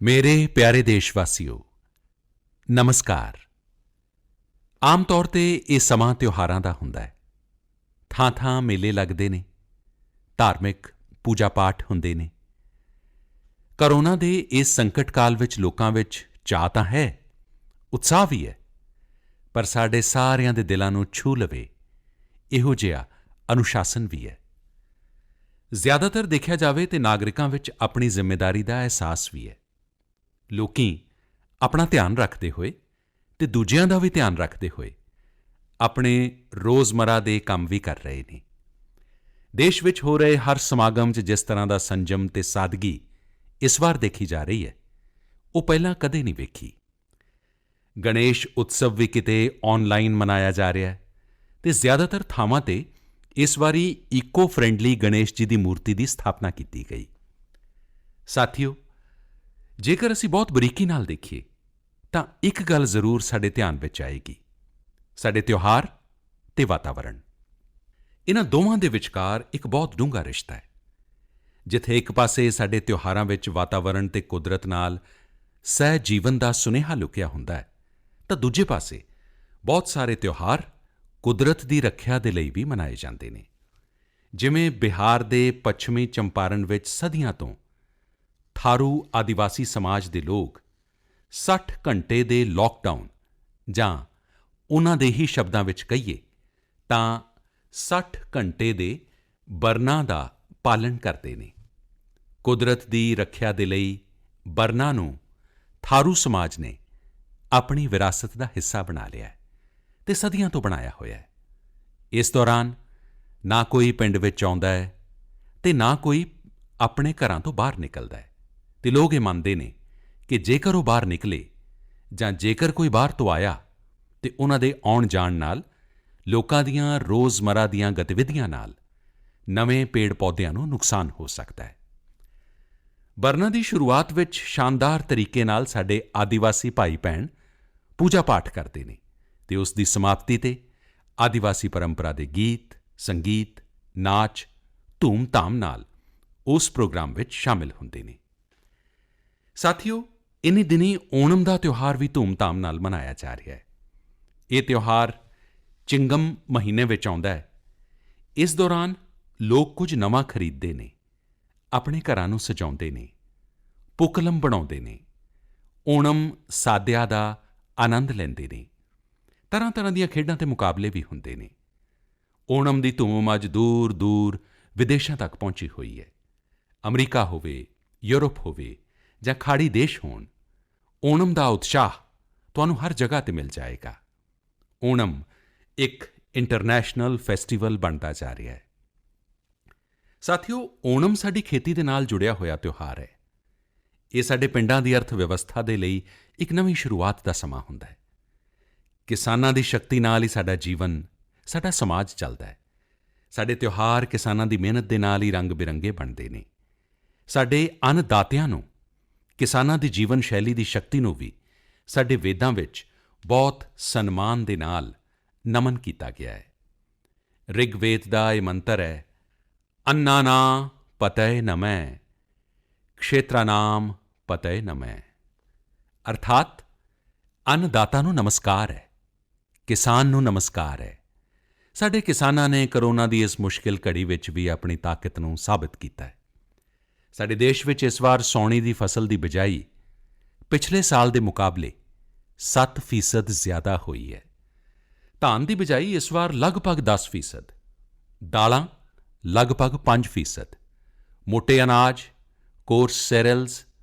ਮੇਰੇ ਪਿਆਰੇ ਦੇਸ਼ਵਾਸੀਓ ਨਮਸਕਾਰ। ਆਮ ਤੌਰ 'ਤੇ ਇਹ ਸਮਾਂ ਤਿਉਹਾਰਾਂ ਦਾ ਹੁੰਦਾ ਹੈ। ਥਾਂ-ਥਾਂ ਮੇਲੇ ਲੱਗਦੇ ਨੇ, ਧਾਰਮਿਕ ਪੂਜਾ-ਪਾਠ ਹੁੰਦੇ ਨੇ। ਕੋਰੋਨਾ ਦੇ ਇਸ ਸੰਕਟ ਕਾਲ ਵਿੱਚ ਲੋਕਾਂ ਵਿੱਚ ਚਾਅ ਤਾਂ ਹੈ, ਉਤਸ਼ਾਹ ਵੀ ਹੈ, ਪਰ ਸਾਡੇ ਸਾਰਿਆਂ ਦੇ ਦਿਲਾਂ ਨੂੰ ਛੂਹ ਲਵੇ ਇਹੋ ਜਿਹਾ ਅਨੁਸ਼ਾਸਨ ਵੀ ਹੈ। ਜ਼ਿਆਦਾਤਰ ਦੇਖਿਆ ਜਾਵੇ ਤਾਂ ਨਾਗਰਿਕਾਂ ਵਿੱਚ ਆਪਣੀ ਜ਼ਿੰਮੇਵਾਰੀ ਦਾ ਅਹਿਸਾਸ ਵੀ ਹੈ। ਲੋਕੀ ਆਪਣਾ ਧਿਆਨ ਰੱਖਦੇ ਹੋਏ ਅਤੇ ਦੂਜਿਆਂ ਦਾ ਵੀ ਧਿਆਨ ਰੱਖਦੇ ਹੋਏ ਆਪਣੇ ਰੋਜ਼ਮਰਾ ਦੇ ਕੰਮ ਵੀ ਕਰ ਰਹੇ ਨੇ। ਦੇਸ਼ ਵਿੱਚ ਹੋ ਰਹੇ ਹਰ ਸਮਾਗਮ 'ਚ ਜਿਸ ਤਰ੍ਹਾਂ ਦਾ ਸੰਜਮ ਅਤੇ ਸਾਦਗੀ ਇਸ ਵਾਰ ਦੇਖੀ ਜਾ ਰਹੀ ਹੈ, ਉਹ ਪਹਿਲਾਂ ਕਦੇ ਨਹੀਂ ਵੇਖੀ। ਗਣੇਸ਼ ਉਤਸਵ ਵੀ ਕਿਤੇ ਆਨਲਾਈਨ ਮਨਾਇਆ ਜਾ ਰਿਹਾ ਹੈ ਅਤੇ ਜ਼ਿਆਦਾਤਰ ਥਾਵਾਂ 'ਤੇ ਇਸ ਵਾਰੀ ਈਕੋ ਫ੍ਰੈਂਡਲੀ ਗਣੇਸ਼ ਜੀ ਦੀ ਮੂਰਤੀ ਦੀ ਸਥਾਪਨਾ ਕੀਤੀ ਗਈ। ਸਾਥੀਓ, ਜੇਕਰ ਅਸੀਂ ਬਹੁਤ ਬਰੀਕੀ ਨਾਲ ਦੇਖੀਏ ਤਾਂ ਇੱਕ ਗੱਲ ਜ਼ਰੂਰ ਸਾਡੇ ਧਿਆਨ ਵਿੱਚ ਆਏਗੀ, ਸਾਡੇ ਤਿਉਹਾਰ ਅਤੇ ਵਾਤਾਵਰਣ। ਇਨ੍ਹਾਂ ਦੋਵਾਂ ਦੇ ਵਿਚਕਾਰ ਇੱਕ ਬਹੁਤ ਡੂੰਘਾ ਰਿਸ਼ਤਾ ਹੈ। ਜਿੱਥੇ ਇੱਕ ਪਾਸੇ ਸਾਡੇ ਤਿਉਹਾਰਾਂ ਵਿੱਚ ਵਾਤਾਵਰਣ ਅਤੇ ਕੁਦਰਤ ਨਾਲ ਸਹਿ-ਜੀਵਨ ਦਾ ਸੁਨੇਹਾ ਲੁਕਿਆ ਹੁੰਦਾ ਹੈ, ਤਾਂ ਦੂਜੇ ਪਾਸੇ ਬਹੁਤ ਸਾਰੇ ਤਿਉਹਾਰ ਕੁਦਰਤ ਦੀ ਰੱਖਿਆ ਦੇ ਲਈ ਵੀ ਮਨਾਏ ਜਾਂਦੇ ਨੇ। ਜਿਵੇਂ ਬਿਹਾਰ ਦੇ ਪੱਛਮੀ ਚੰਪਾਰਣ ਵਿੱਚ ਸਦੀਆਂ ਤੋਂ ਥਾਰੂ ਆਦਿਵਾਸੀ ਸਮਾਜ ਦੇ ਲੋਕ 60 ਘੰਟੇ ਦੇ ਲਾਕਡਾਊਨ, ਜਾਂ ਉਨ੍ਹਾਂ ਦੇ ਹੀ ਸ਼ਬਦਾਂ ਵਿੱਚ ਕਹੀਏ ਤਾਂ 60 ਘੰਟੇ ਦੇ ਬਰਨਾ ਦਾ ਪਾਲਣ ਕਰਦੇ ਨੇ। ਕੁਦਰਤ ਦੀ ਰੱਖਿਆ ਦੇ ਲਈ ਬਰਨਾ ਨੂੰ ਥਾਰੂ ਸਮਾਜ ਨੇ ਆਪਣੀ ਵਿਰਾਸਤ ਦਾ ਹਿੱਸਾ ਬਣਾ ਲਿਆ ਹੈ ਅਤੇ ਸਦੀਆਂ ਤੋਂ ਬਣਾਇਆ ਹੋਇਆ ਹੈ। ਇਸ ਦੌਰਾਨ ਨਾ ਕੋਈ ਪਿੰਡ ਵਿੱਚ ਆਉਂਦਾ ਹੈ ਅਤੇ ਨਾ ਕੋਈ ਆਪਣੇ ਘਰਾਂ ਤੋਂ ਬਾਹਰ ਨਿਕਲਦਾ ਹੈ, ਅਤੇ ਲੋਕ ਇਹ ਮੰਨਦੇ ਨੇ ਕਿ ਜੇਕਰ ਉਹ ਬਾਹਰ ਨਿਕਲੇ ਜਾਂ ਜੇਕਰ ਕੋਈ ਬਾਹਰ ਤੋਂ ਆਇਆ ਅਤੇ ਉਨ੍ਹਾਂ ਦੇ ਆਉਣ-ਜਾਣ ਨਾਲ ਲੋਕਾਂ ਦੀਆਂ ਰੋਜ਼ਮਰਾ ਦੀਆਂ ਗਤੀਵਿਧੀਆਂ ਨਾਲ ਨਵੇਂ ਪੇੜ-ਪੌਦਿਆਂ ਨੂੰ ਨੁਕਸਾਨ ਹੋ ਸਕਦਾ ਹੈ। ਬਰਨਾ ਦੀ ਸ਼ੁਰੂਆਤ ਵਿੱਚ ਸ਼ਾਨਦਾਰ ਤਰੀਕੇ ਨਾਲ ਸਾਡੇ ਆਦਿਵਾਸੀ ਭਾਈ-ਭੈਣ ਪੂਜਾ-ਪਾਠ ਕਰਦੇ ਨੇ ਅਤੇ ਉਸ ਦੀ ਸਮਾਪਤੀ 'ਤੇ ਆਦਿਵਾਸੀ ਪਰੰਪਰਾ ਦੇ ਗੀਤ, ਸੰਗੀਤ, ਨਾਚ ਧੂਮ-ਧਾਮ ਨਾਲ ਉਸ ਪ੍ਰੋਗਰਾਮ ਵਿੱਚ ਸ਼ਾਮਿਲ ਹੁੰਦੇ ਨੇ। ਸਾਥੀਓ, ਇਨ੍ਹੀਂ ਦਿਨੀਂ ਓਣਮ ਦਾ ਤਿਉਹਾਰ ਵੀ ਧੂਮ-ਧਾਮ ਨਾਲ ਮਨਾਇਆ ਜਾ ਰਿਹਾ ਹੈ। ਇਹ ਤਿਉਹਾਰ ਚਿੰਗਮ ਮਹੀਨੇ ਵਿੱਚ ਆਉਂਦਾ ਹੈ। ਇਸ ਦੌਰਾਨ ਲੋਕ ਕੁਝ ਨਵਾਂ ਖਰੀਦਦੇ ਨੇ, ਆਪਣੇ ਘਰਾਂ ਨੂੰ ਸਜਾਉਂਦੇ ਨੇ, ਪੂਕਲਮ ਬਣਾਉਂਦੇ ਨੇ, ਓਣਮ ਸਾਦਿਆ ਦਾ ਆਨੰਦ ਲੈਂਦੇ ਨੇ। ਤਰ੍ਹਾਂ-ਤਰ੍ਹਾਂ ਦੀਆਂ ਖੇਡਾਂ ਅਤੇ ਮੁਕਾਬਲੇ ਵੀ ਹੁੰਦੇ ਨੇ। ਓਣਮ ਦੀ ਧੂਮ ਅੱਜ ਦੂਰ-ਦੂਰ ਵਿਦੇਸ਼ਾਂ ਤੱਕ ਪਹੁੰਚੀ ਹੋਈ ਹੈ। ਅਮਰੀਕਾ ਹੋਵੇ, ਯੂਰਪ ਹੋਵੇ ਜਾਂ ਖਾੜੀ ਦੇਸ਼ ਹੋਣ, ਓਣਮ ਦਾ ਉਤਸ਼ਾਹ ਤੁਹਾਨੂੰ ਹਰ ਜਗ੍ਹਾ 'ਤੇ ਮਿਲ ਜਾਏਗਾ। ਓਣਮ ਇੱਕ ਇੰਟਰਨੈਸ਼ਨਲ ਫੈਸਟੀਵਲ ਬਣਦਾ ਜਾ ਰਿਹਾ ਹੈ। ਸਾਥੀਓ, ਓਣਮ ਸਾਡੀ ਖੇਤੀ ਦੇ ਨਾਲ ਜੁੜਿਆ ਹੋਇਆ ਤਿਉਹਾਰ ਹੈ। ਇਹ ਸਾਡੇ ਪਿੰਡਾਂ ਦੀ ਅਰਥ ਵਿਵਸਥਾ ਦੇ ਲਈ ਇੱਕ ਨਵੀਂ ਸ਼ੁਰੂਆਤ ਦਾ ਸਮਾਂ ਹੁੰਦਾ ਹੈ। ਕਿਸਾਨਾਂ ਦੀ ਸ਼ਕਤੀ ਨਾਲ ਹੀ ਸਾਡਾ ਜੀਵਨ, ਸਾਡਾ ਸਮਾਜ ਚੱਲਦਾ ਹੈ। ਸਾਡੇ ਤਿਉਹਾਰ ਕਿਸਾਨਾਂ ਦੀ ਮਿਹਨਤ ਦੇ ਨਾਲ ਹੀ ਰੰਗ-ਬਿਰੰਗੇ ਬਣਦੇ ਨੇ। ਸਾਡੇ ਅੰਨਦਾਤਿਆਂ ਨੂੰ, ਕਿਸਾਨਾਂ ਦੀ ਜੀਵਨ ਸ਼ੈਲੀ ਦੀ ਸ਼ਕਤੀ ਨੂੰ ਵੀ ਸਾਡੇ ਵੇਦਾਂ ਵਿੱਚ ਬਹੁਤ ਸਨਮਾਨ ਦੇ ਨਾਲ ਨਮਨ ਕੀਤਾ ਗਿਆ ਹੈ। ਰਿਗਵੇਦ ਦਾ ਇਹ ਮੰਤਰ ਹੈ, ਅੰਨਾਨਾਂ ਪਤਯੇ ਨਮः, ਕਸ਼ੇਤਰਾਣਾਮ ਪਤਯੇ ਨਮः। ਅਰਥਾਤ ਅੰਨਦਾਤਾ ਨੂੰ ਨਮਸਕਾਰ ਹੈ, ਕਿਸਾਨ ਨੂੰ ਨਮਸਕਾਰ ਹੈ। ਸਾਡੇ ਕਿਸਾਨਾਂ ਨੇ ਕੋਰੋਨਾ ਦੀ ਇਸ ਮੁਸ਼ਕਿਲ ਘੜੀ ਵਿੱਚ ਵੀ ਆਪਣੀ ਤਾਕਤ ਨੂੰ ਸਾਬਿਤ ਕੀਤਾ ਹੈ। ਸਾਡੇ ਦੇਸ਼ ਵਿੱਚ ਇਸ ਵਾਰ ਸਾਉਣੀ ਦੀ ਫਸਲ ਦੀ ਬਿਜਾਈ ਪਿਛਲੇ ਸਾਲ ਦੇ ਮੁਕਾਬਲੇ 7% ਜ਼ਿਆਦਾ ਹੋਈ ਹੈ। ਧਾਨ ਦੀ ਬਿਜਾਈ ਇਸ ਵਾਰ ਲਗਭਗ 10%, ਦਾਲਾਂ ਲਗਭਗ 5%, ਮੋਟੇ ਅਨਾਜ ਕੋਰਸ ਸੈਰਲਜ਼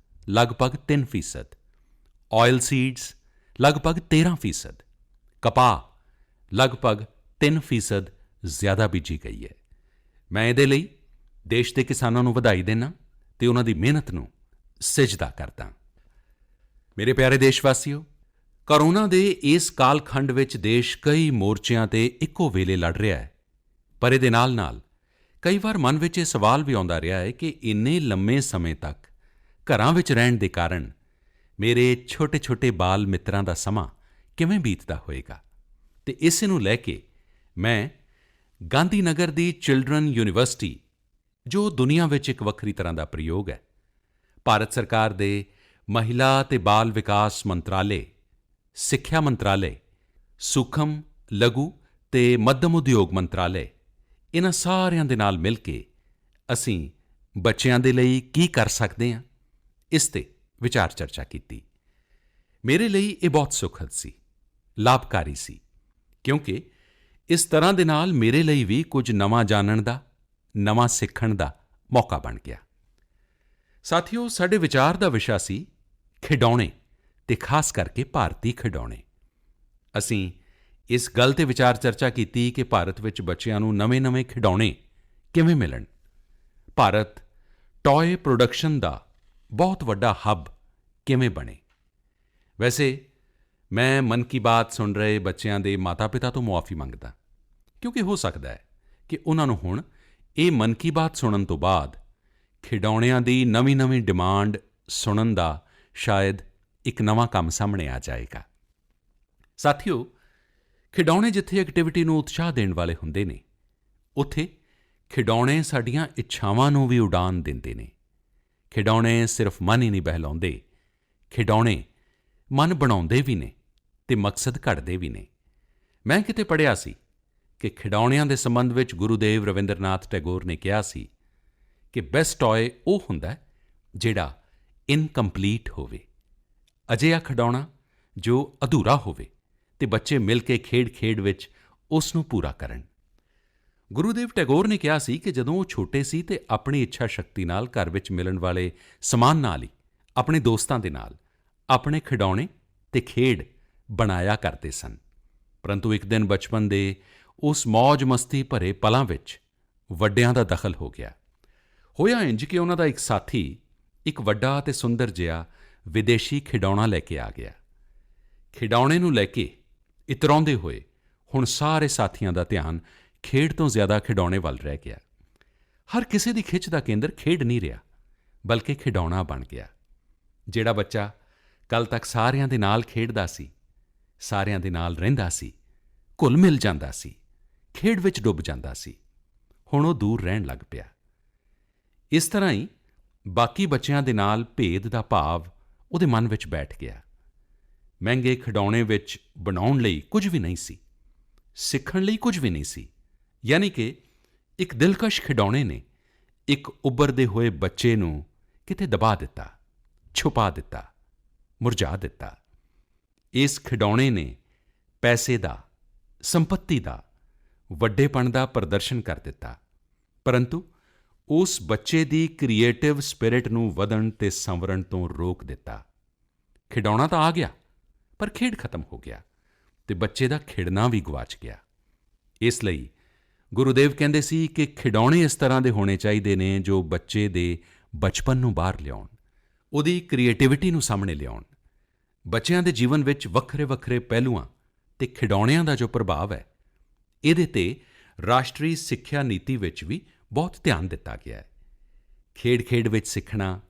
ਲਗਭਗ 3%, ਆਇਲ ਸੀਡਜ਼ ਲਗਭਗ 13%, ਕਪਾਹ ਲਗਭਗ 3% ਜ਼ਿਆਦਾ ਬੀਜੀ ਗਈ ਹੈ। ਮੈਂ ਇਹਦੇ ਲਈ ਦੇਸ਼ ਦੇ ਕਿਸਾਨਾਂ ਨੂੰ ਵਧਾਈ ਦਿੰਦਾ ਅਤੇ ਉਨ੍ਹਾਂ ਦੀ ਮਿਹਨਤ ਨੂੰ ਸਿਜਦਾ ਕਰਦਾ। ਮੇਰੇ ਪਿਆਰੇ ਦੇਸ਼ਵਾਸੀਓ, ਕੋਰੋਨਾ ਦੇ ਇਸ ਕਾਲਖੰਡ ਵਿੱਚ ਦੇਸ਼ ਕਈ ਮੋਰਚਿਆਂ 'ਤੇ ਇੱਕੋ ਵੇਲੇ ਲੜ ਰਿਹਾ ਹੈ, ਪਰ ਇਹਦੇ ਨਾਲ-ਨਾਲ ਕਈ ਵਾਰ ਮਨ ਵਿੱਚ ਇਹ ਸਵਾਲ ਵੀ ਆਉਂਦਾ ਰਿਹਾ ਹੈ ਕਿ ਇੰਨੇ ਲੰਮੇ ਸਮੇਂ ਤੱਕ ਘਰਾਂ ਵਿੱਚ ਰਹਿਣ ਦੇ ਕਾਰਨ ਮੇਰੇ ਛੋਟੇ-ਛੋਟੇ ਬਾਲ ਮਿੱਤਰਾਂ ਦਾ ਸਮਾਂ ਕਿਵੇਂ ਬੀਤਦਾ ਹੋਵੇਗਾ। ਅਤੇ ਇਸੇ ਨੂੰ ਲੈ ਕੇ ਮੈਂ ਗਾਂਧੀ ਨਗਰ ਦੀ ਚਿਲਡਰਨ ਯੂਨੀਵਰਸਿਟੀ, ਜੋ ਦੁਨੀਆ ਵਿੱਚ ਇੱਕ ਵੱਖਰੀ ਤਰ੍ਹਾਂ ਦਾ ਪ੍ਰਯੋਗ ਹੈ, ਭਾਰਤ ਸਰਕਾਰ ਦੇ ਮਹਿਲਾ ਤੇ ਬਾਲ ਵਿਕਾਸ ਮੰਤਰਾਲੇ, ਸਿੱਖਿਆ ਮੰਤਰਾਲੇ, ਸੂਖਮ, ਲਘੂ ਤੇ ਮੱਧਮ ਉਦਯੋਗ ਮੰਤਰਾਲੇ, ਇਨ੍ਹਾਂ ਸਾਰਿਆਂ ਦੇ ਨਾਲ ਮਿਲ ਕੇ ਅਸੀਂ ਬੱਚਿਆਂ ਦੇ ਲਈ ਕੀ ਕਰ ਸਕਦੇ ਹਾਂ, ਇਸ 'ਤੇ ਵਿਚਾਰ ਚਰਚਾ ਕੀਤੀ। ਮੇਰੇ ਲਈ ਇਹ ਬਹੁਤ ਸੁਖਦ ਸੀ, ਲਾਭਕਾਰੀ ਸੀ, ਕਿਉਂਕਿ ਇਸ ਤਰ੍ਹਾਂ ਦੇ ਨਾਲ ਮੇਰੇ ਲਈ ਵੀ ਕੁਝ ਨਵਾਂ ਜਾਣਨ ਦਾ, ਨਵਾਂ ਸਿੱਖਣ ਦਾ ਮੌਕਾ ਬਣ ਗਿਆ। ਸਾਥੀਓ, ਸਾਡੇ ਵਿਚਾਰ ਦਾ ਵਿਸ਼ਾ ਸੀ ਖਿਡੌਣੇ ਤੇ ਖਾਸ ਕਰਕੇ ਭਾਰਤੀ ਖਿਡੌਣੇ। ਅਸੀਂ ਇਸ ਗੱਲ 'ਤੇ ਵਿਚਾਰ ਚਰਚਾ ਕੀਤੀ ਕਿ ਭਾਰਤ ਵਿੱਚ ਬੱਚਿਆਂ ਨੂੰ ਨਵੇਂ-ਨਵੇਂ ਖਿਡੌਣੇ ਕਿਵੇਂ ਮਿਲਣ। ਭਾਰਤ ਟੌਏ ਪ੍ਰੋਡਕਸ਼ਨ ਦਾ ਬਹੁਤ ਵੱਡਾ ਹੱਬ ਕਿਵੇਂ ਬਣੇ। ਵੈਸੇ ਮੈਂ ਮਨ ਕੀ ਬਾਤ ਸੁਣ ਰਹੇ ਬੱਚਿਆਂ ਦੇ ਮਾਤਾ-ਪਿਤਾ ਤੋਂ ਮੁਆਫੀ ਮੰਗਦਾ, ਕਿਉਂਕਿ ਹੋ ਸਕਦਾ ਹੈ ਕਿ ਉਨ੍ਹਾਂ ਨੂੰ ਹੁਣ ਇਹ ਮਨ ਕੀ ਬਾਤ ਸੁਣਨ ਤੋਂ ਬਾਅਦ ਖਿਡੌਣਿਆਂ ਦੀ ਨਵੀਂ-ਨਵੀਂ ਡਿਮਾਂਡ ਸੁਣਨ ਦਾ ਸ਼ਾਇਦ ਇੱਕ ਨਵਾਂ ਕੰਮ ਸਾਹਮਣੇ ਆ ਜਾਏਗਾ। ਸਾਥੀਓ, ਖਿਡੌਣੇ ਜਿੱਥੇ ਐਕਟੀਵਿਟੀ ਨੂੰ ਉਤਸ਼ਾਹ ਦੇਣ ਵਾਲੇ ਹੁੰਦੇ ਨੇ, ਉੱਥੇ ਖਿਡੌਣੇ ਸਾਡੀਆਂ ਇੱਛਾਵਾਂ ਨੂੰ ਵੀ ਉਡਾਨ ਦਿੰਦੇ ਨੇ। ਖਿਡੌਣੇ ਸਿਰਫ ਮਨ ਹੀ ਨਹੀਂ ਬਹਿਲਾਉਂਦੇ, ਖਿਡੌਣੇ ਮਨ ਬਣਾਉਂਦੇ ਵੀ ਨੇ ਤੇ ਮਕਸਦ ਘੜਦੇ ਵੀ ਨੇ। ਮੈਂ ਕਿਤੇ ਪੜ੍ਹਿਆ ਸੀ ਕਿ ਖਿਡੌਣਿਆਂ ਦੇ ਸੰਬੰਧ ਵਿੱਚ ਗੁਰੂਦੇਵ ਰਵਿੰਦਰਨਾਥ ਟੈਗੋਰ ਨੇ ਕਿਹਾ ਸੀ ਕਿ ਬੈਸਟ ਟੌਏ ਉਹ ਹੁੰਦਾ ਜਿਹੜਾ ਇਨਕੰਪਲੀਟ ਹੋਵੇ, ਅਜਿਹਾ ਖਿਡੌਣਾ ਜੋ ਅਧੂਰਾ ਹੋਵੇ ਤੇ ਬੱਚੇ ਮਿਲ ਕੇ ਖੇਡ-ਖੇਡ ਵਿੱਚ ਉਸ ਨੂੰ ਪੂਰਾ ਕਰਨ। ਗੁਰੂਦੇਵ ਟੈਗੋਰ ਨੇ ਕਿਹਾ ਸੀ ਕਿ ਜਦੋਂ ਉਹ ਛੋਟੇ ਸੀ ਤੇ ਆਪਣੀ ਇੱਛਾ ਸ਼ਕਤੀ ਨਾਲ ਘਰ ਵਿੱਚ ਮਿਲਣ ਵਾਲੇ ਸਮਾਨ ਨਾਲ ਹੀ ਆਪਣੇ ਦੋਸਤਾਂ ਦੇ ਨਾਲ ਆਪਣੇ ਖਿਡੌਣੇ ਤੇ ਖੇਡ ਬਣਾਇਆ ਕਰਦੇ ਸਨ। ਪਰੰਤੂ ਇੱਕ ਦਿਨ ਬਚਪਨ ਦੇ ਉਸ ਮੌਜ-ਮਸਤੀ ਭਰੇ ਪਲਾਂ ਵਿੱਚ ਵੱਡਿਆਂ ਦਾ ਦਖਲ ਹੋ ਗਿਆ। ਹੋਇਆ ਇੰਝ ਕਿ ਉਹਨਾਂ ਦਾ ਇੱਕ ਸਾਥੀ ਇੱਕ ਵੱਡਾ ਤੇ ਸੁੰਦਰ ਜਿਹਾ ਵਿਦੇਸ਼ੀ ਖਿਡੌਣਾ ਲੈ ਕੇ ਆ ਗਿਆ। ਖਿਡੌਣੇ ਨੂੰ ਲੈ ਕੇ ਇਤਰਾਉਂਦੇ ਹੋਏ ਹੁਣ ਸਾਰੇ ਸਾਥੀਆਂ ਦਾ ਧਿਆਨ ਖੇਡ ਤੋਂ ਜ਼ਿਆਦਾ ਖਿਡੌਣੇ ਵੱਲ ਰਹਿ ਗਿਆ। ਹਰ ਕਿਸੇ ਦੀ ਖਿੱਚ ਦਾ ਕੇਂਦਰ ਖੇਡ ਨਹੀਂ ਰਿਹਾ, ਬਲਕਿ ਖਿਡੌਣਾ ਬਣ ਗਿਆ। ਜਿਹੜਾ ਬੱਚਾ ਕੱਲ੍ਹ ਤੱਕ ਸਾਰਿਆਂ ਦੇ ਨਾਲ ਖੇਡਦਾ ਸੀ, ਸਾਰਿਆਂ ਦੇ ਨਾਲ ਰਹਿੰਦਾ ਸੀ, ਘੁਲ-ਮਿਲ ਜਾਂਦਾ ਸੀ, ਖੇਡ ਵਿੱਚ ਡੁੱਬ ਜਾਂਦਾ ਸੀ, ਹੁਣ ਉਹ ਦੂਰ ਰਹਿਣ ਲੱਗ ਪਿਆ। ਇਸ ਤਰ੍ਹਾਂ ਹੀ ਬਾਕੀ ਬੱਚਿਆਂ ਦੇ ਨਾਲ ਭੇਦ ਦਾ ਭਾਵ ਉਹਦੇ ਮਨ ਵਿੱਚ ਬੈਠ ਗਿਆ। ਮਹਿੰਗੇ ਖਿਡੌਣੇ ਵਿੱਚ ਬਣਾਉਣ ਲਈ ਕੁਝ ਵੀ ਨਹੀਂ ਸੀ, ਸਿੱਖਣ ਲਈ ਕੁਝ ਵੀ ਨਹੀਂ ਸੀ, ਯਾਨੀ ਕਿ ਇੱਕ ਦਿਲਕਸ਼ ਖਿਡੌਣੇ ਨੇ ਇੱਕ ਉੱਭਰਦੇ ਹੋਏ ਬੱਚੇ ਨੂੰ ਕਿਤੇ ਦਬਾ ਦਿੱਤਾ, ਛੁਪਾ ਦਿੱਤਾ, ਮੁਰਝਾ ਦਿੱਤਾ। ਇਸ ਖਿਡੌਣੇ ਨੇ ਪੈਸੇ ਦਾ, ਸੰਪੱਤੀ ਦਾ, ਵੱਡੇਪਣ ਦਾ ਪ੍ਰਦਰਸ਼ਨ ਕਰ ਦਿੱਤਾ, ਪਰੰਤੂ ਉਸ ਬੱਚੇ ਦੀ ਕ੍ਰੀਏਟਿਵ ਸਪਿਰਿਟ ਨੂੰ ਵਧਣ ਤੇ ਸੰਵਰਨ ਤੋਂ ਰੋਕ ਦਿੱਤਾ। ਖਿਡੌਣਾ ਤਾਂ ਆ ਗਿਆ, ਪਰ ਖੇਡ ਖਤਮ ਹੋ ਗਿਆ ਤੇ ਬੱਚੇ ਦਾ ਖਿੜਨਾ ਵੀ ਗੁਆਚ ਗਿਆ। ਇਸ ਲਈ ਗੁਰੂਦੇਵ ਕਹਿੰਦੇ ਸੀ ਕਿ ਖਿਡੌਣੇ ਇਸ ਤਰ੍ਹਾਂ ਦੇ ਹੋਣੇ ਚਾਹੀਦੇ ਨੇ ਜੋ ਬੱਚੇ ਦੇ ਬਚਪਨ ਨੂੰ ਬਾਹਰ ਲਿਆਉਣ, ਉਹਦੀ ਕ੍ਰੀਏਟਿਵਿਟੀ ਨੂੰ ਸਾਹਮਣੇ ਲਿਆਉਣ। ਬੱਚਿਆਂ ਦੇ ਜੀਵਨ ਵਿੱਚ ਵੱਖਰੇ-ਵੱਖਰੇ ਪਹਿਲੂਆਂ ਤੇ ਖਿਡੌਣਿਆਂ ਦਾ ਜੋ ਪ੍ਰਭਾਵ ਹੈ, ਇਹਦੇ 'ਤੇ ਰਾਸ਼ਟਰੀ ਸਿੱਖਿਆ ਨੀਤੀ ਵਿੱਚ ਵੀ ਬਹੁਤ ਧਿਆਨ ਦਿੱਤਾ ਗਿਆ ਹੈ। ਖੇਡ-ਖੇਡ ਵਿੱਚ ਸਿੱਖਣਾ,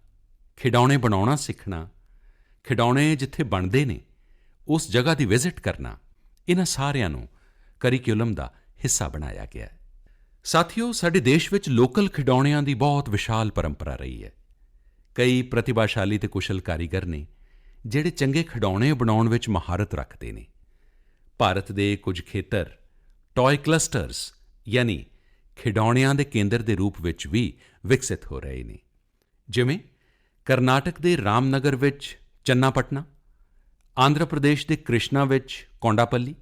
ਖਿਡੌਣੇ ਬਣਾਉਣਾ ਸਿੱਖਣਾ, ਖਿਡੌਣੇ ਜਿੱਥੇ ਬਣਦੇ ਨੇ ਉਸ ਜਗ੍ਹਾ ਦੀ ਵਿਜ਼ਿਟ ਕਰਨਾ, ਇਨ੍ਹਾਂ ਸਾਰਿਆਂ ਨੂੰ ਕਰਿਕੂਲਮ ਦਾ ਹਿੱਸਾ ਬਣਾਇਆ ਗਿਆ ਹੈ। ਸਾਥੀਓ, ਸਾਡੇ ਦੇਸ਼ ਵਿੱਚ ਲੋਕਲ ਖਿਡੌਣਿਆਂ ਦੀ ਬਹੁਤ ਵਿਸ਼ਾਲ ਪਰੰਪਰਾ ਰਹੀ ਹੈ। ਕਈ ਪ੍ਰਤਿਭਾਸ਼ਾਲੀ ਤੇ ਕੁਸ਼ਲ ਕਾਰੀਗਰ ਨੇ ਜਿਹੜੇ ਚੰਗੇ ਖਿਡੌਣੇ ਬਣਾਉਣ ਵਿੱਚ ਮਹਾਰਤ ਰੱਖਦੇ ਨੇ। ਭਾਰਤ ਦੇ ਕੁਝ ਖੇਤਰ ਟੌਏ ਕਲਸਟਰਜ਼ ਯਾਨੀ ਖਿਡੌਣਿਆਂ ਦੇ ਕੇਂਦਰ ਦੇ ਰੂਪ ਵਿੱਚ ਵੀ ਵਿਕਸਿਤ ਹੋ ਰਹੇ ਨੇ। ਜਿਵੇਂ ਕਰਨਾਟਕ ਦੇ ਰਾਮਨਗਰ ਵਿੱਚ ਚੰਨਾਪਟਨਾ, ਆਂਧਰਾ ਪ੍ਰਦੇਸ਼ ਦੇ ਕ੍ਰਿਸ਼ਨਾ ਵਿੱਚ ਕੌਂਡਾਪੱਲੀ,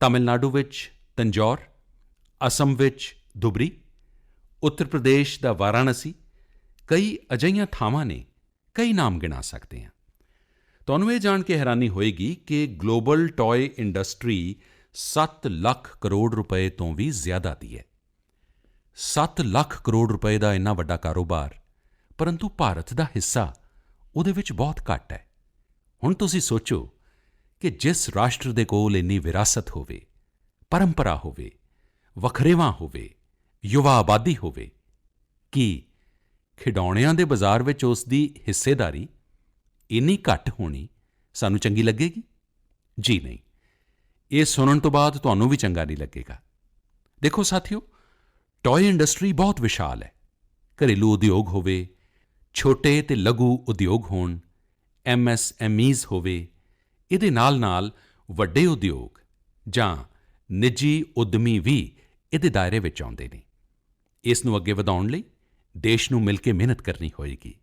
ਤਮਿਲਨਾਡੂ ਵਿੱਚ ਤੰਜੌਰ, ਅਸਮ ਵਿੱਚ ਧੁਬਰੀ, ਉੱਤਰ ਪ੍ਰਦੇਸ਼ ਦਾ ਵਾਰਾਣਸੀ, ਕਈ ਅਜਿਹੀਆਂ ਥਾਵਾਂ ਨੇ, ਕਈ ਨਾਮ ਗਿਣਾ ਸਕਦੇ ਹਾਂ। ਤੁਹਾਨੂੰ ਇਹ ਜਾਣ ਕੇ ਹੈਰਾਨੀ ਹੋਏਗੀ ਕਿ global toy industry 7 lakh crore ਰੁਪਏ ਤੋਂ ਵੀ ਜ਼ਿਆਦਾ ਦੀ ਹੈ। 7 ਲੱਖ ਕਰੋੜ ਰੁਪਏ ਦਾ ਇੰਨਾ ਵੱਡਾ ਕਾਰੋਬਾਰ, ਪਰੰਤੂ ਭਾਰਤ ਦਾ ਹਿੱਸਾ ਉਹਦੇ ਵਿੱਚ ਬਹੁਤ ਘੱਟ ਹੈ। ਹੁਣ ਤੁਸੀਂ ਸੋਚੋ ਕਿ ਜਿਸ ਰਾਸ਼ਟਰ ਦੇ ਕੋਲ ਇੰਨੀ ਵਿਰਾਸਤ ਹੋਵੇ, ਪਰੰਪਰਾ ਹੋਵੇ, ਵਖਰੇਵਾਂ ਹੋਵੇ, ਯੁਵਾ ਆਬਾਦੀ ਹੋਵੇ, ਕੀ ਖਿਡੌਣਿਆਂ ਦੇ ਬਾਜ਼ਾਰ ਵਿੱਚ ਉਸ ਦੀ ਹਿੱਸੇਦਾਰੀ ਇੰਨੀ ਘੱਟ ਹੋਣੀ ਸਾਨੂੰ ਚੰਗੀ ਲੱਗੇਗੀ? ਜੀ ਨਹੀਂ। ਇਹ ਸੁਣਨ ਤੋਂ ਬਾਅਦ ਤੁਹਾਨੂੰ ਵੀ ਚੰਗਾ ਨਹੀਂ ਲੱਗੇਗਾ। ਦੇਖੋ ਸਾਥੀਓ, ਟੌਏ ਇੰਡਸਟਰੀ ਬਹੁਤ ਵਿਸ਼ਾਲ ਹੈ। ਘਰੇਲੂ ਉਦਯੋਗ ਹੋਵੇ, ਛੋਟੇ ਤੇ ਲਘੂ ਉਦਯੋਗ ਹੋਣ, MSMEs ਹੋਵੇ, ਇਹਦੇ ਨਾਲ ਵੱਡੇ ਉਦਯੋਗ ਜਾਂ ਨਿੱਜੀ ਉੱਦਮੀ ਵੀ ਇਹਦੇ ਦਾਇਰੇ ਵਿੱਚ ਆਉਂਦੇ ਨੇ। ਇਸ ਨੂੰ ਅੱਗੇ ਵਧਾਉਣ ਲਈ ਦੇਸ਼ ਨੂੰ ਮਿਲ ਕੇ ਮਿਹਨਤ ਕਰਨੀ ਹੋਏਗੀ।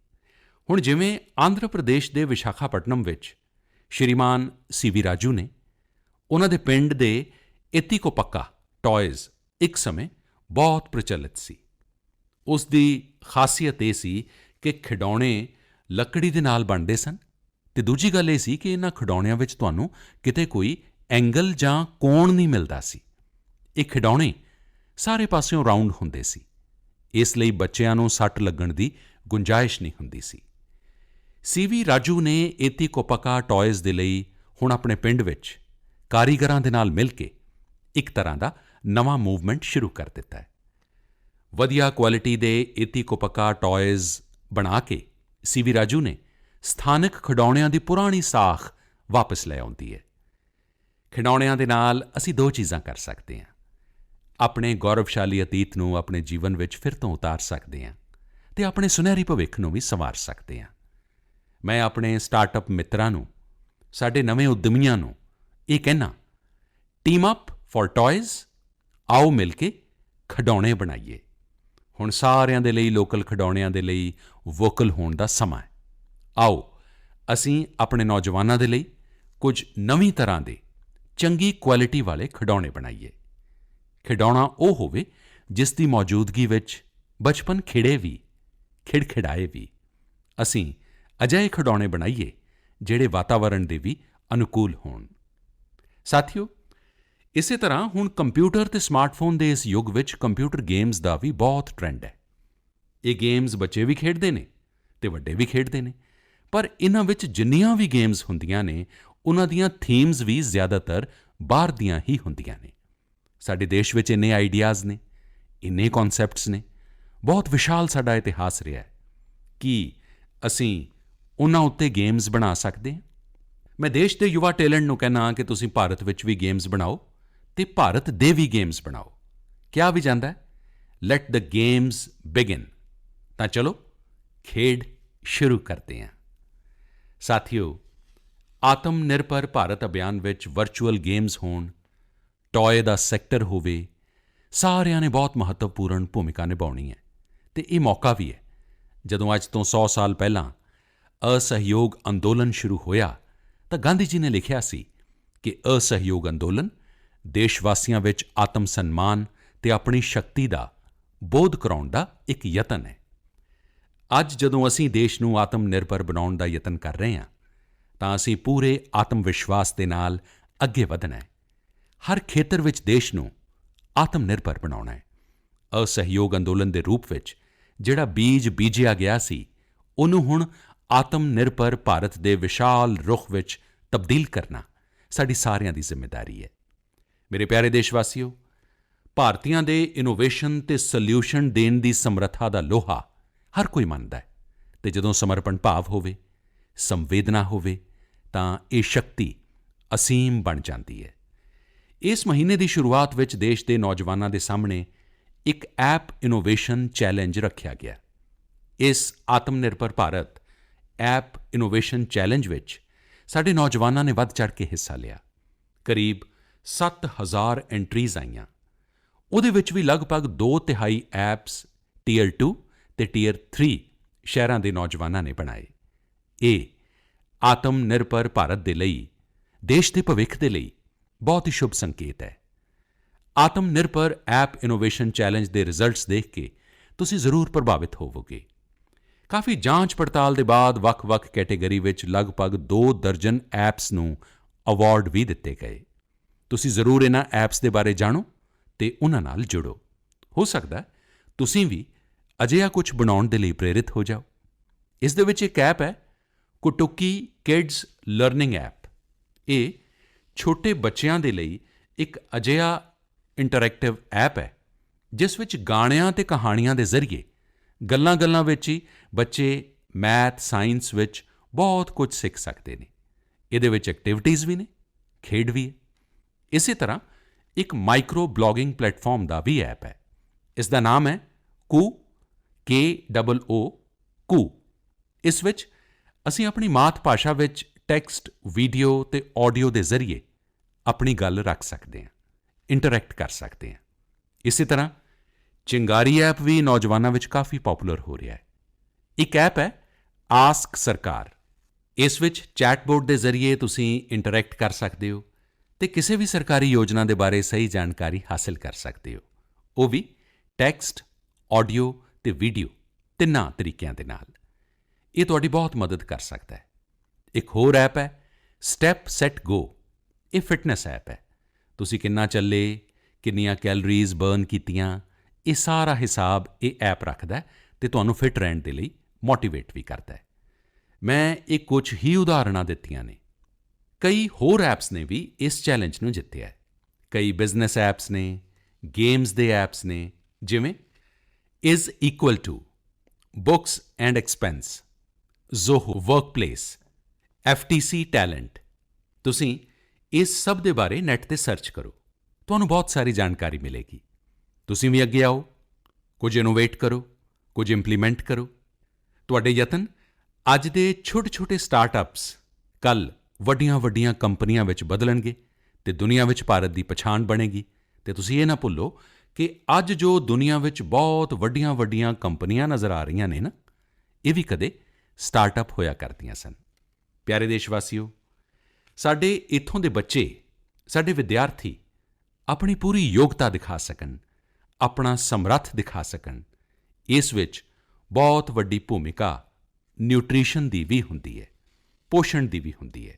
ਹੁਣ ਜਿਵੇਂ ਆਂਧਰ ਪ੍ਰਦੇਸ਼ ਦੇ ਵਿਸ਼ਾਖਾਪਟਨਮ ਵਿੱਚ ਸ਼੍ਰੀਮਾਨ CV ਰਾਜੂ ਨੇ, ਉਨ੍ਹਾਂ ਦੇ ਪਿੰਡ ਦੇ ਏਤੀਕੋਪੱਕਾ ਟਾਇਜ਼ ਇੱਕ ਸਮੇਂ ਬਹੁਤ ਪ੍ਰਚਲਿਤ ਸੀ। ਉਸ ਦੀ ਖਾਸੀਅਤ ਇਹ ਸੀ ਕਿ ਖਿਡੌਣੇ ਲੱਕੜੀ ਦੇ ਨਾਲ ਬਣਦੇ ਸਨ ਅਤੇ ਦੂਜੀ ਗੱਲ ਇਹ ਸੀ ਕਿ ਇਨ੍ਹਾਂ ਖਿਡੌਣਿਆਂ ਵਿੱਚ ਤੁਹਾਨੂੰ ਕਿਤੇ ਕੋਈ ਐਂਗਲ ਜਾਂ ਕੋਣ ਨਹੀਂ ਮਿਲਦਾ ਸੀ। ਇਹ ਖਿਡੌਣੇ ਸਾਰੇ ਪਾਸਿਓਂ ਰਾਊਂਡ ਹੁੰਦੇ ਸੀ, ਇਸ ਲਈ ਬੱਚਿਆਂ ਨੂੰ ਸੱਟ ਲੱਗਣ ਦੀ ਗੁੰਜਾਇਸ਼ ਨਹੀਂ ਹੁੰਦੀ ਸੀ। CV ਰਾਜੂ ਨੇ ਏਤੀਕੋਪੱਕਾ ਟਾਇਜ਼ ਦੇ ਲਈ ਹੁਣ ਆਪਣੇ ਪਿੰਡ ਵਿੱਚ ਕਾਰੀਗਰਾਂ ਦੇ ਨਾਲ ਮਿਲ ਕੇ ਇੱਕ ਤਰ੍ਹਾਂ ਦਾ ਨਵਾਂ ਮੂਵਮੈਂਟ ਸ਼ੁਰੂ ਕਰ ਦਿੱਤਾ ਹੈ। ਵਧੀਆ ਕੁਆਲਿਟੀ ਦੇ ਏਤੀਕੋਪੱਕਾ ਟਾਇਜ਼ ਬਣਾ ਕੇ CV ਰਾਜੂ ਨੇ ਸਥਾਨਕ ਖਿਡੌਣਿਆਂ ਦੀ ਪੁਰਾਣੀ ਸਾਖ ਵਾਪਸ ਲੈ ਆਉਂਦੀ ਹੈ। ਖਿਡੌਣਿਆਂ ਦੇ ਨਾਲ ਅਸੀਂ ਦੋ ਚੀਜ਼ਾਂ ਕਰ ਸਕਦੇ ਹਾਂ, ਆਪਣੇ ਗੌਰਵਸ਼ਾਲੀ ਅਤੀਤ ਨੂੰ ਆਪਣੇ ਜੀਵਨ ਵਿੱਚ ਫਿਰ ਤੋਂ ਉਤਾਰ ਸਕਦੇ ਹਾਂ ਅਤੇ ਆਪਣੇ ਸੁਨਹਿਰੀ ਭਵਿੱਖ ਨੂੰ ਵੀ ਸੰਵਾਰ ਸਕਦੇ ਹਾਂ। ਮੈਂ ਆਪਣੇ ਸਟਾਰਟਅਪ ਮਿੱਤਰਾਂ ਨੂੰ, ਸਾਡੇ ਨਵੇਂ ਉੱਦਮੀਆਂ ਨੂੰ ਇਹ ਕਹਿੰਦਾ, ਟੀਮ ਅਪ ਫਾਰ ਟਾਇਜ਼, ਆਓ ਮਿਲ ਕੇ ਖਿਡੌਣੇ ਬਣਾਈਏ। ਹੁਣ ਸਾਰਿਆਂ ਦੇ ਲਈ ਲੋਕਲ ਖਿਡੌਣਿਆਂ ਦੇ ਲਈ ਵੋਕਲ ਹੋਣ ਦਾ ਸਮਾਂ ਹੈ। ਆਓ ਅਸੀਂ ਆਪਣੇ ਨੌਜਵਾਨਾਂ ਦੇ ਲਈ ਕੁਝ ਨਵੀਂ ਤਰ੍ਹਾਂ ਦੇ ਚੰਗੀ ਕੁਆਲਿਟੀ ਵਾਲੇ ਖਿਡੌਣੇ ਬਣਾਈਏ। ਖਿਡੌਣਾ ਉਹ ਹੋਵੇ ਜਿਸ ਦੀ ਮੌਜੂਦਗੀ ਵਿੱਚ ਬਚਪਨ ਖਿੜੇ ਵੀ, ਖਿੜਖਿੜਾਏ ਵੀ। ਅਸੀਂ ਅਜਿਹੇ ਖਿਡੌਣੇ ਬਣਾਈਏ ਜਿਹੜੇ ਵਾਤਾਵਰਣ ਦੇ ਵੀ ਅਨੁਕੂਲ ਹੋਣ। ਸਾਥੀਓ, ਇਸੇ ਤਰ੍ਹਾਂ ਹੁਣ ਕੰਪਿਊਟਰ ਅਤੇ ਸਮਾਰਟਫੋਨ ਦੇ ਇਸ ਯੁੱਗ ਵਿੱਚ ਕੰਪਿਊਟਰ ਗੇਮਜ਼ ਦਾ ਵੀ ਬਹੁਤ ਟ੍ਰੈਂਡ ਹੈ। ਇਹ ਗੇਮਜ਼ ਬੱਚੇ ਵੀ ਖੇਡਦੇ ਨੇ ਅਤੇ ਵੱਡੇ ਵੀ ਖੇਡਦੇ ਨੇ, ਪਰ ਇਨ੍ਹਾਂ ਵਿੱਚ ਜਿੰਨੀਆਂ ਵੀ ਗੇਮਜ਼ ਹੁੰਦੀਆਂ ਨੇ, ਉਨ੍ਹਾਂ ਦੀਆਂ ਥੀਮਜ਼ ਵੀ ਜ਼ਿਆਦਾਤਰ ਬਾਹਰ ਦੀਆਂ ਹੀ ਹੁੰਦੀਆਂ ਨੇ। ਸਾਡੇ ਦੇਸ਼ ਵਿੱਚ ਇੰਨੇ ਆਈਡੀਆਜ਼ ਨੇ, ਇੰਨੇ ਕਨਸੈਪਟਸ ਨੇ, ਬਹੁਤ ਵਿਸ਼ਾਲ ਸਾਡਾ ਇਤਿਹਾਸ ਰਿਹਾ ਹੈ। ਕੀ ਅਸੀਂ ਉਨ੍ਹਾਂ ਉੱਤੇ ਗੇਮਜ਼ ਬਣਾ ਸਕਦੇ ਹਾਂ? ਮੈਂ ਦੇਸ਼ ਦੇ ਯੁਵਾ ਟੈਲੈਂਟ ਨੂੰ ਕਹਿੰਦਾ ਕਿ ਤੁਸੀਂ ਭਾਰਤ ਵਿੱਚ ਵੀ ਗੇਮਜ਼ ਬਣਾਓ ਅਤੇ ਭਾਰਤ ਦੇ ਵੀ ਗੇਮਜ਼ ਬਣਾਓ। ਕਿਹਾ ਵੀ ਜਾਂਦਾ ਹੈ, ਲੈਟ ਦ ਗੇਮਜ਼ ਬਿਗਿਨ। ਤਾਂ ਚਲੋ ਖੇਡ ਸ਼ੁਰੂ ਕਰਦੇ ਹਾਂ। ਸਾਥੀਓ, ਆਤਮ ਨਿਰਭਰ ਭਾਰਤ ਅਭਿਆਨ ਵਿੱਚ ਵਰਚੁਅਲ ਗੇਮਜ਼ ਹੋਣ, ਟੋਏ ਦਾ ਸੈਕਟਰ ਹੋਵੇ, ਸਾਰਿਆਂ ਨੇ ਬਹੁਤ ਮਹੱਤਵਪੂਰਨ ਭੂਮਿਕਾ ਨਿਭਾਉਣੀ ਹੈ ਅਤੇ ਇਹ ਮੌਕਾ ਵੀ ਹੈ। ਜਦੋਂ ਅੱਜ ਤੋਂ 100 ਸਾਲ ਪਹਿਲਾਂ ਅਸਹਿਯੋਗ ਅੰਦੋਲਨ ਸ਼ੁਰੂ ਹੋਇਆ ਤਾਂ ਗਾਂਧੀ ਜੀ ਨੇ ਲਿਖਿਆ ਸੀ ਕਿ ਅਸਹਿਯੋਗ ਅੰਦੋਲਨ ਦੇਸ਼ ਵਾਸੀਆਂ ਵਿੱਚ ਆਤਮ ਸਨਮਾਨ ਅਤੇ ਆਪਣੀ ਸ਼ਕਤੀ ਦਾ ਬੋਧ ਕਰਾਉਣ ਦਾ ਇੱਕ ਯਤਨ ਹੈ। ਅੱਜ ਜਦੋਂ ਅਸੀਂ ਦੇਸ਼ ਨੂੰ ਆਤਮ ਨਿਰਭਰ ਬਣਾਉਣ ਦਾ ਯਤਨ ਕਰ ਰਹੇ ਹਾਂ ਤਾਂ ਅਸੀਂ ਪੂਰੇ ਆਤਮ ਵਿਸ਼ਵਾਸ ਦੇ ਨਾਲ ਅੱਗੇ ਵਧਣਾ ਹੈ। ਹਰ ਖੇਤਰ ਵਿੱਚ ਦੇਸ਼ ਨੂੰ ਆਤਮ ਨਿਰਭਰ ਬਣਾਉਣਾ ਹੈ। ਅਸਹਿਯੋਗ ਅੰਦੋਲਨ ਦੇ ਰੂਪ ਵਿੱਚ ਜਿਹੜਾ ਬੀਜ ਬੀਜਿਆ ਗਿਆ ਸੀ, ਉਹਨੂੰ ਹੁਣ ਆਤਮ ਨਿਰਭਰ ਭਾਰਤ ਦੇ ਵਿਸ਼ਾਲ ਰੁੱਖ ਵਿੱਚ ਤਬਦੀਲ ਕਰਨਾ ਸਾਡੀ ਸਾਰਿਆਂ ਦੀ ਜ਼ਿੰਮੇਵਾਰੀ ਹੈ। ਮੇਰੇ ਪਿਆਰੇ ਦੇਸ਼ਵਾਸੀਓ, ਭਾਰਤੀਆਂ ਦੇ ਇਨੋਵੇਸ਼ਨ ਅਤੇ ਸੋਲਿਊਸ਼ਨ ਦੇਣ ਦੀ ਸਮਰੱਥਾ ਦਾ ਲੋਹਾ ਹਰ ਕੋਈ ਮੰਨਦਾ ਹੈ ਅਤੇ ਜਦੋਂ ਸਮਰਪਣ ਭਾਵ ਹੋਵੇ, ਸੰਵੇਦਨਾ ਹੋਵੇ ਤਾਂ ਇਹ ਸ਼ਕਤੀ ਅਸੀਮ ਬਣ ਜਾਂਦੀ ਹੈ। ਇਸ ਮਹੀਨੇ ਦੀ ਸ਼ੁਰੂਆਤ ਵਿੱਚ ਦੇਸ਼ ਦੇ ਨੌਜਵਾਨਾਂ ਦੇ ਸਾਹਮਣੇ ਇੱਕ ਐਪ ਇਨੋਵੇਸ਼ਨ ਚੈਲੰਜ ਰੱਖਿਆ ਗਿਆ। ਇਸ ਆਤਮ ਨਿਰਭਰ ਭਾਰਤ ਐਪ ਇਨੋਵੇਸ਼ਨ ਚੈਲੰਜ ਵਿੱਚ ਸਾਡੇ ਨੌਜਵਾਨਾਂ ਨੇ ਵੱਧ ਚੜ੍ਹ ਕੇ ਹਿੱਸਾ ਲਿਆ। ਕਰੀਬ 7,000 ਐਂਟਰੀਜ਼ ਆਈਆਂ। ਉਹਦੇ ਵਿੱਚ ਵੀ ਲਗਭਗ 2/3 ਐਪਸ ਟੀਅਰ 2 ਅਤੇ ਟੀਅਰ 3 ਸ਼ਹਿਰਾਂ ਦੇ ਨੌਜਵਾਨਾਂ ਨੇ ਬਣਾਏ। ਇਹ ਆਤਮ ਨਿਰਭਰ ਭਾਰਤ ਦੇ ਲਈ, ਦੇਸ਼ ਦੇ ਭਵਿੱਖ ਦੇ ਲਈ ਬਹੁਤ ਹੀ ਸ਼ੁਭ ਸੰਕੇਤ ਹੈ। ਆਤਮ ਨਿਰਭਰ ਐਪ ਇਨੋਵੇਸ਼ਨ ਚੈਲੰਜ ਦੇ ਰਿਜ਼ਲਟਸ ਦੇਖ ਕੇ ਤੁਸੀਂ ਜ਼ਰੂਰ ਪ੍ਰਭਾਵਿਤ ਹੋਵੋਗੇ। ਕਾਫੀ ਜਾਂਚ ਪੜਤਾਲ ਦੇ ਬਾਅਦ ਵੱਖ-ਵੱਖ ਕੈਟੇਗਰੀ ਵਿੱਚ ਲਗਭਗ 2 ਦਰਜਨ ਐਪਸ ਨੂੰ ਅਵਾਰਡ ਵੀ ਦਿੱਤੇ ਗਏ। ਤੁਸੀਂ ਜ਼ਰੂਰ ਇਨ੍ਹਾਂ ਐਪਸ ਦੇ ਬਾਰੇ ਜਾਣੋ ਅਤੇ ਉਨ੍ਹਾਂ ਨਾਲ ਜੁੜੋ। ਹੋ ਸਕਦਾ ਹੈ ਤੁਸੀਂ ਵੀ ਅਜਿਹਾ ਕੁਝ ਬਣਾਉਣ ਦੇ ਲਈ ਪ੍ਰੇਰਿਤ ਹੋ ਜਾਓ। ਇਸ ਦੇ ਵਿੱਚ ਇੱਕ ਐਪ ਹੈ, ਕੁਟੁਕੀ ਕਿਡਜ਼ ਲਰਨਿੰਗ ਐਪ। ਇਹ ਛੋਟੇ ਬੱਚਿਆਂ ਦੇ ਲਈ ਇੱਕ ਅਜਿਹਾ ਇੰਟਰੈਕਟਿਵ ਐਪ ਹੈ ਜਿਸ ਵਿੱਚ ਗਾਣਿਆਂ ਅਤੇ ਕਹਾਣੀਆਂ ਦੇ ਜ਼ਰੀਏ ਗੱਲਾਂ-ਗੱਲਾਂ ਵਿੱਚ ਹੀ ਬੱਚੇ ਮੈਥ, ਸਾਇੰਸ ਵਿੱਚ ਬਹੁਤ ਕੁਝ ਸਿੱਖ ਸਕਦੇ ਨੇ। ਇਹਦੇ ਵਿੱਚ ਐਕਟੀਵਿਟੀਜ਼ ਵੀ ਨੇ, ਖੇਡ ਵੀ ਹੈ। ਇਸੇ ਤਰ੍ਹਾਂ ਇੱਕ ਮਾਈਕਰੋ ਬਲੌਗਿੰਗ ਪਲੈਟਫਾਰਮ ਦਾ ਵੀ ਐਪ ਹੈ। ਇਸ ਦਾ ਨਾਮ ਹੈ ਕੂ, KOO ਕੂ। ਇਸ ਵਿੱਚ ਅਸੀਂ ਆਪਣੀ ਮਾਤ ਭਾਸ਼ਾ ਵਿੱਚ ਟੈਕਸਟ, ਵੀਡੀਓ ਅਤੇ ਆਡੀਓ ਦੇ ਜ਼ਰੀਏ ਆਪਣੀ ਗੱਲ ਰੱਖ ਸਕਦੇ ਹਾਂ, ਇੰਟਰੈਕਟ ਕਰ ਸਕਦੇ ਹਾਂ। ਇਸੇ ਤਰ੍ਹਾਂ ਚਿੰਗਾਰੀ ਐਪ ਵੀ ਨੌਜਵਾਨਾਂ ਵਿੱਚ ਕਾਫੀ ਪੌਪੂਲਰ ਹੋ ਰਿਹਾ ਹੈ। ਇੱਕ ਐਪ ਹੈ ਆਸਕ ਸਰਕਾਰ। ਇਸ ਵਿੱਚ ਚੈਟਬੋਟ ਦੇ ਜ਼ਰੀਏ ਤੁਸੀਂ ਇੰਟਰੈਕਟ ਕਰ ਸਕਦੇ ਹੋ ਅਤੇ ਕਿਸੇ ਵੀ ਸਰਕਾਰੀ ਯੋਜਨਾ ਦੇ ਬਾਰੇ ਸਹੀ ਜਾਣਕਾਰੀ ਹਾਸਲ ਕਰ ਸਕਦੇ ਹੋ, ਉਹ ਵੀ ਟੈਕਸਟ, ਆਡੀਓ ਅਤੇ ਵੀਡੀਓ ਤਿੰਨਾਂ ਤਰੀਕਿਆਂ ਦੇ ਨਾਲ। ਇਹ ਤੁਹਾਡੀ ਬਹੁਤ ਮਦਦ ਕਰ ਸਕਦਾ ਹੈ। ਇੱਕ ਹੋਰ ਐਪ ਹੈ ਸਟੈਪ ਸੈਟ ਗੋ। ਇਹ ਫਿਟਨੈਸ ਐਪ ਹੈ। ਤੁਸੀਂ ਕਿੰਨਾ ਚੱਲੇ, ਕਿੰਨੀਆਂ ਕੈਲੋਰੀਜ਼ ਬਰਨ ਕੀਤੀਆਂ, ਇਹ ਸਾਰਾ ਹਿਸਾਬ ਇਹ ਐਪ ਰੱਖਦਾ ਹੈ ਅਤੇ ਤੁਹਾਨੂੰ ਫਿਟ ਰਹਿਣ ਦੇ ਲਈ ਮੋਟੀਵੇਟ ਵੀ ਕਰਦਾ ਹੈ। ਮੈਂ ਇਹ ਕੁਝ ਹੀ ਉਦਾਹਰਣਾਂ ਦਿੱਤੀਆਂ ਨੇ। ਕਈ ਹੋਰ ਐਪਸ ਨੇ ਵੀ ਇਸ ਚੈਲੰਜ ਨੂੰ ਜਿੱਤਿਆ ਹੈ। ਕਈ ਬਿਜ਼ਨਸ ਐਪਸ ਨੇ, ਗੇਮਸ ਦੇ ਐਪਸ ਨੇ, ਜਿਵੇਂ is equal to, books and expense, Zoho workplace, FTC talent. ਤੁਸੀਂ ਇਸ ਸਭ ਦੇ ਬਾਰੇ ਨੈੱਟ 'ਤੇ ਸਰਚ ਕਰੋ, ਤੁਹਾਨੂੰ ਬਹੁਤ ਸਾਰੀ ਜਾਣਕਾਰੀ ਮਿਲੇਗੀ। ਤੁਸੀਂ ਵੀ ਅੱਗੇ ਆਓ, ਕੁਝ ਇਨੋਵੇਟ ਕਰੋ, ਕੁਝ ਇੰਪਲੀਮੈਂਟ ਕਰੋ। ਤੁਹਾਡੇ ਯਤਨ ਅੱਜ ਦੇ ਛੋਟੇ-ਛੋਟੇ ਸਟਾਰਟਅਪਸ ਕੱਲ੍ਹ ਵੱਡੀਆਂ-ਵੱਡੀਆਂ ਕੰਪਨੀਆਂ ਵਿੱਚ ਬਦਲਣਗੇ ਅਤੇ ਦੁਨੀਆ ਵਿੱਚ ਭਾਰਤ ਦੀ ਪਛਾਣ ਬਣੇਗੀ। ਅਤੇ ਤੁਸੀਂ ਇਹ ਨਾ ਭੁੱਲੋ ਕਿ ਅੱਜ ਜੋ ਦੁਨੀਆ ਵਿੱਚ ਬਹੁਤ ਵੱਡੀਆਂ-ਵੱਡੀਆਂ ਕੰਪਨੀਆਂ ਨਜ਼ਰ ਆ ਰਹੀਆਂ ਨੇ ਨਾ, ਇਹ ਵੀ ਕਦੇ ਸਟਾਰਟਅਪ ਹੋਇਆ ਕਰਦੀਆਂ ਸਨ। ਪਿਆਰੇ ਦੇਸ਼ਵਾਸੀਓ, ਸਾਡੇ ਇੱਥੋਂ ਦੇ ਬੱਚੇ, ਸਾਡੇ ਵਿਦਿਆਰਥੀ ਆਪਣੀ ਪੂਰੀ ਯੋਗਤਾ ਦਿਖਾ ਸਕਣ, ਆਪਣਾ ਸਮਰੱਥ ਦਿਖਾ ਸਕਣ, ਇਸ ਵਿੱਚ ਬਹੁਤ ਵੱਡੀ ਭੂਮਿਕਾ ਨਿਊਟ੍ਰੀਸ਼ਨ ਦੀ ਵੀ ਹੁੰਦੀ ਹੈ, ਪੋਸ਼ਣ ਦੀ ਵੀ ਹੁੰਦੀ ਹੈ।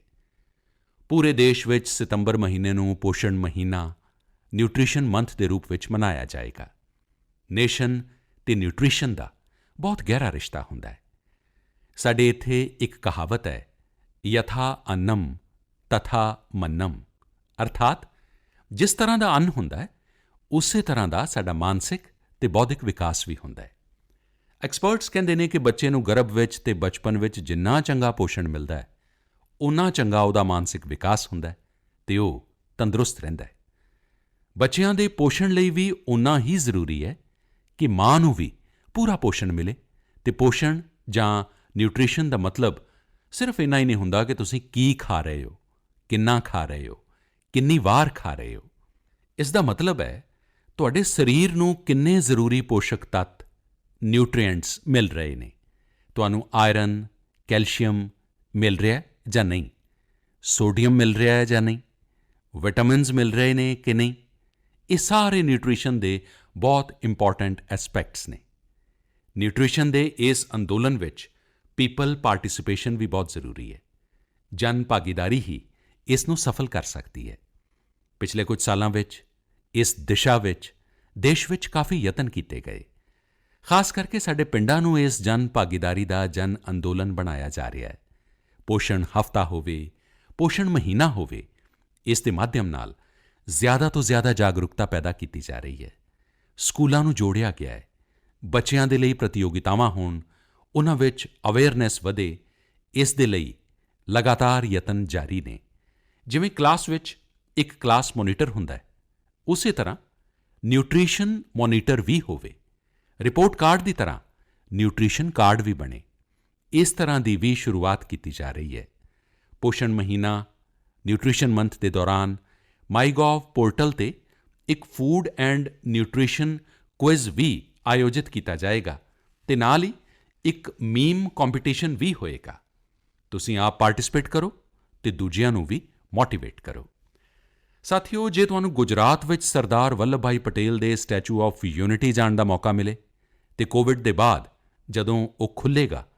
ਪੂਰੇ ਦੇਸ਼ ਵਿੱਚ ਸਤੰਬਰ ਮਹੀਨੇ ਨੂੰ ਪੋਸ਼ਣ ਮਹੀਨਾ, ਨਿਊਟ੍ਰੀਸ਼ਨ ਮੰਥ ਦੇ ਰੂਪ ਵਿੱਚ ਮਨਾਇਆ ਜਾਏਗਾ। ਨੇਸ਼ਨ ਅਤੇ ਨਿਊਟ੍ਰੀਸ਼ਨ ਦਾ ਬਹੁਤ ਗਹਿਰਾ ਰਿਸ਼ਤਾ ਹੁੰਦਾ ਹੈ। ਸਾਡੇ ਇੱਥੇ ਇੱਕ ਕਹਾਵਤ ਹੈ, ਯਥਾ ਅੰਨਮ ਤਥਾ ਮੰਨਮ, ਅਰਥਾਤ ਜਿਸ ਤਰ੍ਹਾਂ ਦਾ ਅੰਨ ਹੁੰਦਾ ਹੈ, ਉਸੇ ਤਰ੍ਹਾਂ ਦਾ ਸਾਡਾ ਮਾਨਸਿਕ ਅਤੇ ਬੌਧਿਕ ਵਿਕਾਸ ਵੀ ਹੁੰਦਾ ਹੈ। ਐਕਸਪਰਟਸ ਕਹਿੰਦੇ ਨੇ ਕਿ ਬੱਚੇ ਨੂੰ ਗਰਭ ਵਿੱਚ ਅਤੇ ਬਚਪਨ ਵਿੱਚ ਜਿੰਨਾ ਚੰਗਾ ਪੋਸ਼ਣ ਮਿਲਦਾ ਹੈ, ਓਨਾ ਚੰਗਾ ਉਹਦਾ ਮਾਨਸਿਕ ਵਿਕਾਸ ਹੁੰਦਾ ਹੈ ਅਤੇ ਉਹ ਤੰਦਰੁਸਤ ਰਹਿੰਦਾ ਹੈ। ਬੱਚਿਆਂ ਦੇ ਪੋਸ਼ਣ ਲਈ ਵੀ ਓਨਾ ਹੀ ਜ਼ਰੂਰੀ ਹੈ ਕਿ ਮਾਂ ਨੂੰ ਵੀ ਪੂਰਾ ਪੋਸ਼ਣ ਮਿਲੇ। ਅਤੇ ਪੋਸ਼ਣ ਜਾਂ ਨਿਊਟ੍ਰੀਸ਼ਨ ਦਾ ਮਤਲਬ ਸਿਰਫ ਇੰਨਾ ਹੀ ਨਹੀਂ ਹੁੰਦਾ ਕਿ ਤੁਸੀਂ ਕੀ ਖਾ ਰਹੇ ਹੋ, ਕਿੰਨਾ ਖਾ ਰਹੇ ਹੋ, ਕਿੰਨੀ ਵਾਰ ਖਾ ਰਹੇ ਹੋ। ਇਸ ਦਾ ਮਤਲਬ ਹੈ ਤੁਹਾਡੇ ਸਰੀਰ ਨੂੰ ਕਿੰਨੇ ਜ਼ਰੂਰੀ ਪੋਸ਼ਕ ਤੱਤ, ਨਿਊਟ੍ਰੀਐਂਟਸ ਮਿਲ ਰਹੇ ਨੇ। ਤੁਹਾਨੂੰ ਆਇਰਨ, ਕੈਲਸ਼ੀਅਮ ਮਿਲ ਰਿਹਾ ਜਾਂ ਨਹੀਂ, ਸੋਡੀਅਮ ਮਿਲ ਰਿਹਾ ਹੈ ਜਾਂ ਨਹੀਂ, ਵਿਟਾਮਿਨਸ ਮਿਲ ਰਹੇ ਨੇ ਕਿ ਨਹੀਂ। ਇਹ ਸਾਰੇ ਨਿਊਟ੍ਰੀਸ਼ਨ ਦੇ ਬਹੁਤ ਇੰਪੋਰਟੈਂਟ ਐਸਪੈਕਟਸ ਨੇ। ਨਿਊਟ੍ਰੀਸ਼ਨ ਦੇ ਇਸ ਅੰਦੋਲਨ ਵਿੱਚ ਪੀਪਲ ਪਾਰਟੀਸਿਪੇਸ਼ਨ ਵੀ ਬਹੁਤ ਜ਼ਰੂਰੀ ਹੈ। ਜਨ ਭਾਗੀਦਾਰੀ ਹੀ ਇਸ ਨੂੰ ਸਫਲ ਕਰ ਸਕਦੀ ਹੈ। ਪਿਛਲੇ ਕੁਝ ਸਾਲਾਂ ਵਿੱਚ ਇਸ ਦਿਸ਼ਾ ਵਿੱਚ ਦੇਸ਼ ਵਿੱਚ ਕਾਫੀ ਯਤਨ ਕੀਤੇ ਗਏ। ਖਾਸ ਕਰਕੇ ਸਾਡੇ ਪਿੰਡਾਂ ਨੂੰ ਇਸ ਜਨ ਭਾਗੀਦਾਰੀ ਦਾ ਜਨ ਅੰਦੋਲਨ ਬਣਾਇਆ ਜਾ ਰਿਹਾ ਹੈ। ਪੋਸ਼ਣ ਹਫ਼ਤਾ ਹੋਵੇ, ਪੋਸ਼ਣ ਮਹੀਨਾ ਹੋਵੇ, ਇਸ ਦੇ ਮਾਧਿਅਮ ਨਾਲ ਜ਼ਿਆਦਾ ਤੋਂ ਜ਼ਿਆਦਾ ਜਾਗਰੂਕਤਾ ਪੈਦਾ ਕੀਤੀ ਜਾ ਰਹੀ ਹੈ। ਸਕੂਲਾਂ ਨੂੰ ਜੋੜਿਆ ਗਿਆ ਹੈ। ਬੱਚਿਆਂ ਦੇ ਲਈ ਪ੍ਰਤੀਯੋਗਿਤਾਵਾਂ ਹੋਣ, ਉਹਨਾਂ ਵਿੱਚ ਅਵੇਅਰਨੈਸ ਵਧੇ, ਇਸ ਦੇ ਲਈ ਲਗਾਤਾਰ ਯਤਨ ਜਾਰੀ ਨੇ। ਜਿਵੇਂ ਕਲਾਸ ਵਿੱਚ ਇੱਕ ਕਲਾਸ ਮੋਨੀਟਰ ਹੁੰਦਾ ਹੈ, ਉਸੇ ਤਰ੍ਹਾਂ ਨਿਊਟ੍ਰੀਸ਼ਨ ਮੋਨੀਟਰ ਵੀ ਹੋਵੇ। ਰਿਪੋਰਟ ਕਾਰਡ ਦੀ ਤਰ੍ਹਾਂ ਨਿਊਟ੍ਰੀਸ਼ਨ ਕਾਰਡ ਵੀ ਬਣੇ। ਇਸ ਤਰ੍ਹਾਂ ਦੀ ਵੀ ਸ਼ੁਰੂਆਤ ਕੀਤੀ ਜਾ ਰਹੀ ਹੈ। ਪੋਸ਼ਣ ਮਹੀਨਾ, ਨਿਊਟ੍ਰੀਸ਼ਨ ਮੰਥ ਦੇ ਦੌਰਾਨ ਮਾਈਗੋਵ ਪੋਰਟਲ 'ਤੇ ਇੱਕ ਫੂਡ ਐਂਡ ਨਿਊਟ੍ਰੀਸ਼ਨ ਕੁਇਜ਼ ਵੀ ਆਯੋਜਿਤ ਕੀਤਾ ਜਾਏਗਾ ਅਤੇ ਨਾਲ ਹੀ ਇੱਕ ਮੀਮ ਕੰਪੀਟੀਸ਼ਨ ਵੀ ਹੋਏਗਾ। ਤੁਸੀਂ ਆਪ ਪਾਰਟਿਸਿਪੇਟ ਕਰੋ ਅਤੇ ਦੂਜਿਆਂ ਨੂੰ ਵੀ ਮੋਟੀਵੇਟ ਕਰੋ। ਸਾਥੀਓ, ਜੇ ਤੁਹਾਨੂੰ ਗੁਜਰਾਤ ਵਿੱਚ ਸਰਦਾਰ ਵੱਲਭ ਭਾਈ ਪਟੇਲ ਦੇ ਸਟੈਚੂ ਆਫ ਯੂਨਿਟੀ ਜਾਣ ਦਾ ਮੌਕਾ ਮਿਲੇ ਅਤੇ ਕੋਵਿਡ ਦੇ ਬਾਅਦ ਜਦੋਂ ਉਹ ਖੁੱਲ੍ਹੇਗਾ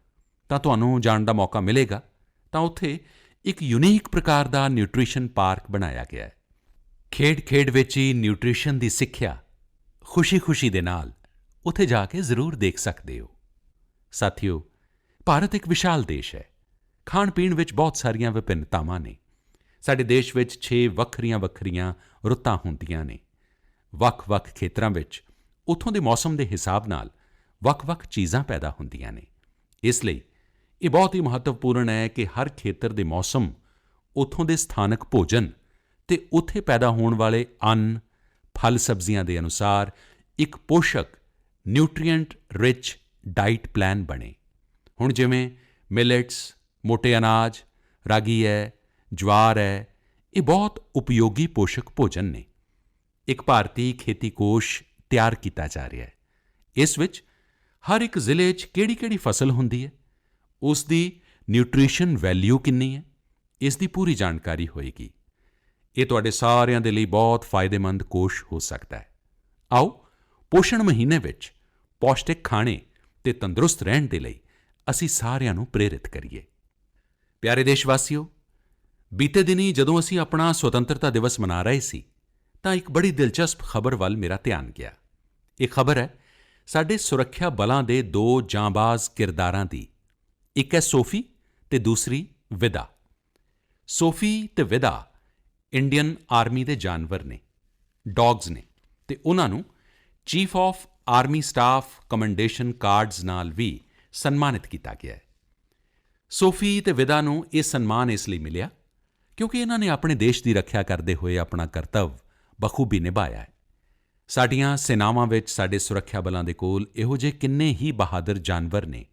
ਤਾਂ ਤੁਹਾਨੂੰ ਜਾਣ ਦਾ ਮੌਕਾ ਮਿਲੇਗਾ, ਤਾਂ ਉੱਥੇ ਇੱਕ ਯੂਨੀਕ ਪ੍ਰਕਾਰ ਦਾ ਨਿਊਟ੍ਰੀਸ਼ਨ ਪਾਰਕ ਬਣਾਇਆ ਗਿਆ ਹੈ। ਖੇਡ-ਖੇਡ ਵਿੱਚ ਹੀ ਨਿਊਟ੍ਰੀਸ਼ਨ ਦੀ ਸਿੱਖਿਆ ਖੁਸ਼ੀ-ਖੁਸ਼ੀ ਦੇ ਨਾਲ ਉੱਥੇ ਜਾ ਕੇ ਜ਼ਰੂਰ ਦੇਖ ਸਕਦੇ ਹੋ। ਸਾਥੀਓ, ਭਾਰਤ ਇੱਕ ਵਿਸ਼ਾਲ ਦੇਸ਼ ਹੈ। ਖਾਣ-ਪੀਣ ਵਿੱਚ ਬਹੁਤ ਸਾਰੀਆਂ ਵਿਭਿੰਨਤਾਵਾਂ ਨੇ। ਸਾਡੇ ਦੇਸ਼ ਵਿੱਚ 6 ਵੱਖਰੀਆਂ-ਵੱਖਰੀਆਂ ਰੁੱਤਾਂ ਹੁੰਦੀਆਂ ਨੇ। ਵੱਖ-ਵੱਖ ਖੇਤਰਾਂ ਵਿੱਚ ਉੱਥੋਂ ਦੇ ਮੌਸਮ ਦੇ ਹਿਸਾਬ ਨਾਲ ਵੱਖ-ਵੱਖ ਚੀਜ਼ਾਂ ਪੈਦਾ ਹੁੰਦੀਆਂ ਨੇ। ਇਸ ਲਈ ਇਹ ਬਹੁਤ ਹੀ ਮਹੱਤਵਪੂਰਨ ਹੈ ਕਿ ਹਰ ਖੇਤਰ ਦੇ ਮੌਸਮ, ਉੱਥੋਂ ਦੇ ਸਥਾਨਕ ਭੋਜਨ ਅਤੇ ਉੱਥੇ ਪੈਦਾ ਹੋਣ ਵਾਲੇ ਅੰਨ, ਫਲ, ਸਬਜ਼ੀਆਂ ਦੇ ਅਨੁਸਾਰ ਇੱਕ ਪੋਸ਼ਕ, ਨਿਊਟ੍ਰੀਐਂਟ ਰਿਚ ਡਾਈਟ ਪਲਾਨ ਬਣੇ। ਹੁਣ ਜਿਵੇਂ ਮਿਲੇਟਸ, ਮੋਟੇ ਅਨਾਜ, ਰਾਗੀ ਹੈ, ਜਵਾਰ ਹੈ, ਇਹ ਬਹੁਤ ਉਪਯੋਗੀ ਪੋਸ਼ਕ ਭੋਜਨ ਨੇ। ਇੱਕ ਭਾਰਤੀ ਖੇਤੀ ਕੋਸ਼ ਤਿਆਰ ਕੀਤਾ ਜਾ ਰਿਹਾ ਹੈ। ਇਸ ਵਿੱਚ ਹਰ ਇੱਕ ਜ਼ਿਲ੍ਹੇ 'ਚ ਕਿਹੜੀ-ਕਿਹੜੀ ਫਸਲ ਹੁੰਦੀ ਹੈ, ਉਸ ਦੀ ਨਿਊਟ੍ਰੀਸ਼ਨ ਵੈਲਿਊ ਕਿੰਨੀ ਹੈ, ਇਸ ਦੀ ਪੂਰੀ ਜਾਣਕਾਰੀ ਹੋਏਗੀ। ਇਹ ਤੁਹਾਡੇ ਸਾਰਿਆਂ ਦੇ ਲਈ ਬਹੁਤ ਫਾਇਦੇਮੰਦ ਕੋਸ਼ ਹੋ ਸਕਦਾ ਹੈ। ਆਓ ਪੋਸ਼ਣ ਮਹੀਨੇ ਵਿੱਚ ਪੌਸ਼ਟਿਕ ਖਾਣੇ ਅਤੇ ਤੰਦਰੁਸਤ ਰਹਿਣ ਦੇ ਲਈ ਅਸੀਂ ਸਾਰਿਆਂ ਨੂੰ ਪ੍ਰੇਰਿਤ ਕਰੀਏ। ਪਿਆਰੇ ਦੇਸ਼ਵਾਸੀਓ, ਬੀਤੇ ਦਿਨੀਂ ਜਦੋਂ ਅਸੀਂ ਆਪਣਾ ਸੁਤੰਤਰਤਾ ਦਿਵਸ ਮਨਾ ਰਹੇ ਸੀ ਤਾਂ ਇੱਕ ਬੜੀ ਦਿਲਚਸਪ ਖ਼ਬਰ ਵੱਲ ਮੇਰਾ ਧਿਆਨ ਗਿਆ। ਇਹ ਖ਼ਬਰ ਹੈ ਸਾਡੇ ਸੁਰੱਖਿਆ ਬਲਾਂ ਦੇ ਦੋ ਜਾਂਬਾਜ਼ ਕਿਰਦਾਰਾਂ ਦੀ। ਇੱਕ ਹੈ ਸੋਫੀ ਅਤੇ ਦੂਸਰੀ ਵਿਦਾ। ਸੋਫੀ ਅਤੇ ਵਿਦਾ ਇੰਡੀਅਨ ਆਰਮੀ ਦੇ ਜਾਨਵਰ ਨੇ, ਡੌਗਜ਼ ਨੇ, ਅਤੇ ਉਨ੍ਹਾਂ ਨੂੰ chief of army staff commendation cards ਨਾਲ ਵੀ ਸਨਮਾਨਿਤ ਕੀਤਾ ਗਿਆ ਹੈ। ਸੋਫੀ ਅਤੇ ਵਿਦਾ ਨੂੰ ਇਹ ਸਨਮਾਨ ਇਸ ਲਈ ਮਿਲਿਆ ਕਿਉਂਕਿ ਇਨ੍ਹਾਂ ਨੇ ਆਪਣੇ ਦੇਸ਼ ਦੀ ਰੱਖਿਆ ਕਰਦੇ ਹੋਏ ਆਪਣਾ ਕਰਤੱਵ ਬਖੂਬੀ ਨਿਭਾਇਆ ਹੈ। ਸਾਡੀਆਂ ਸੈਨਾਵਾਂ ਵਿੱਚ ਸਾਡੇ ਸੁਰੱਖਿਆ ਬਲਾਂ ਦੇ ਕੋਲ ਇਹੋ ਜਿਹੇ ਕਿੰਨੇ ਹੀ ਬਹਾਦਰ ਜਾਨਵਰ ਨੇ,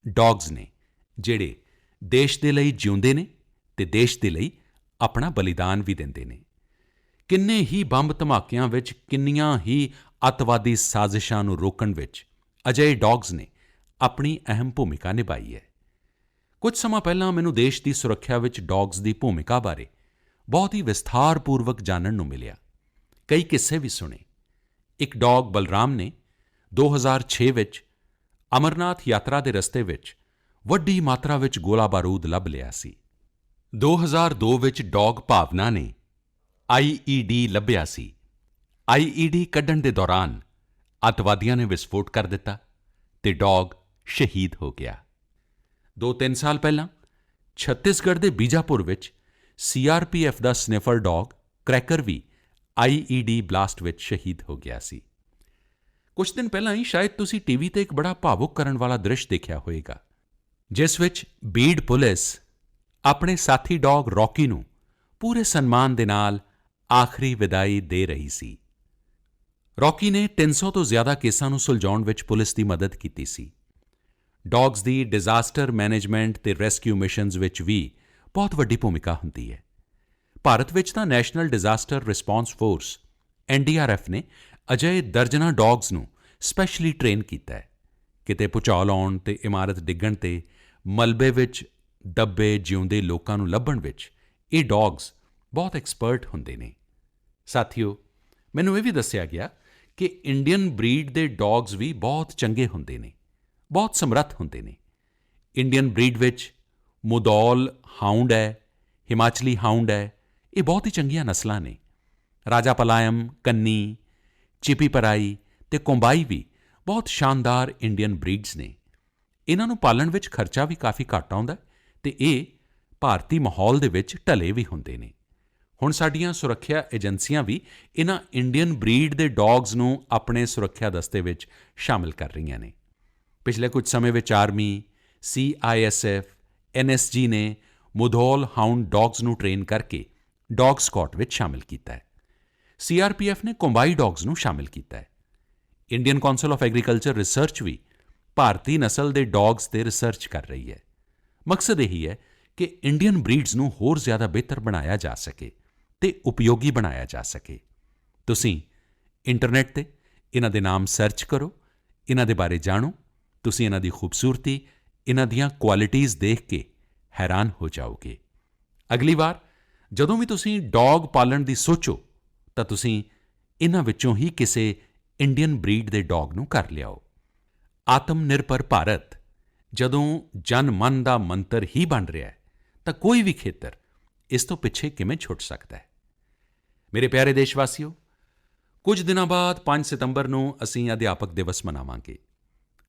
ਡੌਗਜ਼ ਨੇ, ਜਿਹੜੇ ਦੇਸ਼ ਦੇ ਲਈ ਜਿਉਂਦੇ ਨੇ ਅਤੇ ਦੇਸ਼ ਦੇ ਲਈ ਆਪਣਾ ਬਲੀਦਾਨ ਵੀ ਦਿੰਦੇ ਨੇ। ਕਿੰਨੇ ਹੀ ਬੰਬ ਧਮਾਕਿਆਂ ਵਿੱਚ, ਕਿੰਨੀਆਂ ਹੀ ਅੱਤਵਾਦੀ ਸਾਜ਼ਿਸ਼ਾਂ ਨੂੰ ਰੋਕਣ ਵਿੱਚ ਅਜਿਹੇ ਡੌਗਜ਼ ਨੇ ਆਪਣੀ ਅਹਿਮ ਭੂਮਿਕਾ ਨਿਭਾਈ ਹੈ। ਕੁਝ ਸਮਾਂ ਪਹਿਲਾਂ ਮੈਨੂੰ ਦੇਸ਼ ਦੀ ਸੁਰੱਖਿਆ ਵਿੱਚ ਡੌਗਜ਼ ਦੀ ਭੂਮਿਕਾ ਬਾਰੇ ਬਹੁਤ ਹੀ ਵਿਸਥਾਰਪੂਰਵਕ ਜਾਣਨ ਨੂੰ ਮਿਲਿਆ। ਕਈ ਕਿੱਸੇ ਵੀ ਸੁਣੇ। ਇੱਕ ਡੌਗ ਬਲਰਾਮ ਨੇ 2006 ਵਿੱਚ ਅਮਰਨਾਥ ਯਾਤਰਾ ਦੇ ਰਸਤੇ ਵਿੱਚ ਵੱਡੀ ਮਾਤਰਾ ਵਿੱਚ ਗੋਲਾ ਬਾਰੂਦ ਲੱਭ ਲਿਆ ਸੀ। 2002 ਵਿੱਚ ਡੌਗ ਭਾਵਨਾ ਨੇ ਆਈਈਡੀ ਲੱਭਿਆ ਸੀ। ਆਈਈਡੀ ਕੱਢਣ ਦੇ ਦੌਰਾਨ ਅੱਤਵਾਦੀਆਂ ਨੇ ਵਿਸਫੋਟ ਕਰ ਦਿੱਤਾ ਅਤੇ ਡੌਗ ਸ਼ਹੀਦ ਹੋ ਗਿਆ। 2-3 ਸਾਲ ਪਹਿਲਾਂ ਛੱਤੀਸਗੜ੍ਹ ਦੇ ਬੀਜਾਪੁਰ ਵਿੱਚ ਸੀਆਰਪੀਐਫ ਦਾ ਸਨਿਫਰ ਡੌਗ ਕ੍ਰੈਕਰ ਵੀ ਆਈਈਡੀ ਬਲਾਸਟ ਵਿੱਚ ਸ਼ਹੀਦ ਹੋ ਗਿਆ ਸੀ। ਕੁਝ ਦਿਨ ਪਹਿਲਾਂ ਹੀ ਸ਼ਾਇਦ ਤੁਸੀਂ ਟੀਵੀ 'ਤੇ ਇੱਕ ਬੜਾ ਭਾਵੁਕ ਕਰਨ ਵਾਲਾ ਦ੍ਰਿਸ਼ ਦੇਖਿਆ ਹੋਵੇਗਾ, ਜਿਸ ਵਿੱਚ ਬੀਡ ਪੁਲਿਸ ਆਪਣੇ ਸਾਥੀ ਡੌਗ ਰੌਕੀ ਨੂੰ ਪੂਰੇ ਸਨਮਾਨ ਦੇ ਨਾਲ ਆਖਰੀ ਵਿਦਾਈ ਦੇ ਰਹੀ ਸੀ। ਰੌਕੀ ਨੇ 300 ਤੋਂ ਜ਼ਿਆਦਾ ਕੇਸਾਂ ਨੂੰ ਸੁਲਝਾਉਣ ਵਿੱਚ ਪੁਲਿਸ ਦੀ ਮਦਦ ਕੀਤੀ ਸੀ। ਡੌਗਜ਼ ਦੀ ਡਿਜ਼ਾਸਟਰ ਮੈਨੇਜਮੈਂਟ ਅਤੇ ਰੈਸਕਿਊ ਮਿਸ਼ਨਜ਼ ਵਿੱਚ ਵੀ ਬਹੁਤ ਵੱਡੀ ਭੂਮਿਕਾ ਹੁੰਦੀ ਹੈ। ਭਾਰਤ ਵਿੱਚ ਤਾਂ national disaster response force NDRF ਨੇ ਅਜਿਹੇ ਦਰਜਨਾਂ ਡੌਗਜ਼ ਨੂੰ ਸਪੈਸ਼ਲੀ ਟ੍ਰੇਨ ਕੀਤਾ ਹੈ। ਕਿਤੇ ਭੂਚਾਲ ਆਉਣ ਅਤੇ ਇਮਾਰਤ ਡਿੱਗਣ 'ਤੇ ਮਲਬੇ ਵਿੱਚ ਦੱਬੇ ਜਿਉਂਦੇ ਲੋਕਾਂ ਨੂੰ ਲੱਭਣ ਵਿੱਚ ਇਹ ਡੌਗਜ਼ ਬਹੁਤ ਐਕਸਪਰਟ ਹੁੰਦੇ ਨੇ। ਸਾਥੀਓ, ਮੈਨੂੰ ਇਹ ਵੀ ਦੱਸਿਆ ਗਿਆ ਕਿ ਇੰਡੀਅਨ ਬਰੀਡ ਦੇ ਡੌਗਜ਼ ਵੀ ਬਹੁਤ ਚੰਗੇ ਹੁੰਦੇ ਨੇ, ਬਹੁਤ ਸਮਰੱਥ ਹੁੰਦੇ ਨੇ। ਇੰਡੀਅਨ ਬਰੀਡ ਵਿੱਚ ਮੁਦੌਲ ਹਾਊਂਡ ਹੈ, ਹਿਮਾਚਲੀ ਹਾਊਂਡ ਹੈ, ਇਹ ਬਹੁਤ ਹੀ ਚੰਗੀਆਂ ਨਸਲਾਂ ਨੇ। ਰਾਜਾ ਪਲਾਇਮ, ਕੰਨੀ, ਚਿਪੀਪਰਾਈ ਅਤੇ ਕੋਂਬਾਈ ਵੀ ਬਹੁਤ ਸ਼ਾਨਦਾਰ ਇੰਡੀਅਨ ਬਰੀਡਸ ਨੇ। ਇਹਨਾਂ ਨੂੰ ਪਾਲਣ ਵਿੱਚ ਖਰਚਾ ਵੀ ਕਾਫੀ ਘੱਟ ਆਉਂਦਾ ਅਤੇ ਇਹ ਭਾਰਤੀ ਮਾਹੌਲ ਦੇ ਵਿੱਚ ਢਲੇ ਵੀ ਹੁੰਦੇ ਨੇ। ਹੁਣ ਸਾਡੀਆਂ ਸੁਰੱਖਿਆ ਏਜੰਸੀਆਂ ਵੀ ਇਹਨਾਂ ਇੰਡੀਅਨ ਬਰੀਡ ਦੇ ਡੌਗਜ਼ ਨੂੰ ਆਪਣੇ ਸੁਰੱਖਿਆ ਦਸਤੇ ਵਿੱਚ ਸ਼ਾਮਿਲ ਕਰ ਰਹੀਆਂ ਨੇ। ਪਿਛਲੇ ਕੁਝ ਸਮੇਂ ਵਿੱਚ ਆਰਮੀ, ਸੀਆਈਐਸਐਫ, ਐਨਐਸਜੀ ਨੇ ਮੁਧੋਲ ਹਾਊਂਡ ਡੌਗਜ਼ ਨੂੰ ਟ੍ਰੇਨ ਕਰਕੇ ਡੌਗ ਸਕਾਟ ਵਿੱਚ ਸ਼ਾਮਿਲ ਕੀਤਾ ਹੈ। ਸੀਆਰਪੀਐਫ ਨੇ ਕੋਂਬਾਈ ਡੌਗਜ਼ ਨੂੰ ਸ਼ਾਮਿਲ ਕੀਤਾ ਹੈ। Indian council of agriculture research ਵੀ ਭਾਰਤੀ ਨਸਲ ਦੇ ਡੌਗਜ਼ 'ਤੇ ਰਿਸਰਚ ਕਰ ਰਹੀ ਹੈ। ਮਕਸਦ ਇਹੀ ਹੈ ਕਿ ਇੰਡੀਅਨ ਬਰੀਡਸ ਨੂੰ ਹੋਰ ਜ਼ਿਆਦਾ ਬਿਹਤਰ ਬਣਾਇਆ ਜਾ ਸਕੇ ਅਤੇ ਉਪਯੋਗੀ ਬਣਾਇਆ ਜਾ ਸਕੇ। ਤੁਸੀਂ ਇੰਟਰਨੈੱਟ 'ਤੇ ਇਹਨਾਂ ਦੇ ਨਾਮ ਸਰਚ ਕਰੋ, ਇਹਨਾਂ ਦੇ ਬਾਰੇ ਜਾਣੋ। ਤੁਸੀਂ ਇਹਨਾਂ ਦੀ ਖੂਬਸੂਰਤੀ, ਇਹਨਾਂ ਦੀਆਂ ਕੁਆਲਿਟੀਜ਼ ਦੇਖ ਕੇ ਹੈਰਾਨ ਹੋ ਜਾਓਗੇ। ਅਗਲੀ ਵਾਰ ਜਦੋਂ ਵੀ ਤੁਸੀਂ ਡੌਗ ਪਾਲਣ ਦੀ ਸੋਚੋ ਤਾਂ ਤੁਸੀਂ ਇਹਨਾਂ ਵਿੱਚੋਂ ਹੀ ਕਿਸੇ ਇੰਡੀਅਨ ਬਰੀਡ ਦੇ ਡੌਗ ਨੂੰ ਘਰ ਲਿਆਓ। ਆਤਮ ਨਿਰਭਰ ਭਾਰਤ ਜਦੋਂ ਜਨ ਮਨ ਦਾ ਮੰਤਰ ਹੀ ਬਣ ਰਿਹਾ ਹੈ ਤਾਂ ਕੋਈ ਵੀ ਖੇਤਰ ਇਸ ਤੋਂ ਪਿੱਛੇ ਕਿਵੇਂ ਛੁੱਟ ਸਕਦਾ ਹੈ। ਮੇਰੇ ਪਿਆਰੇ ਦੇਸ਼ਵਾਸੀਓ, ਕੁਝ ਦਿਨਾਂ ਬਾਅਦ 5 ਸਤੰਬਰ ਨੂੰ ਅਸੀਂ ਅਧਿਆਪਕ ਦਿਵਸ ਮਨਾਵਾਂਗੇ।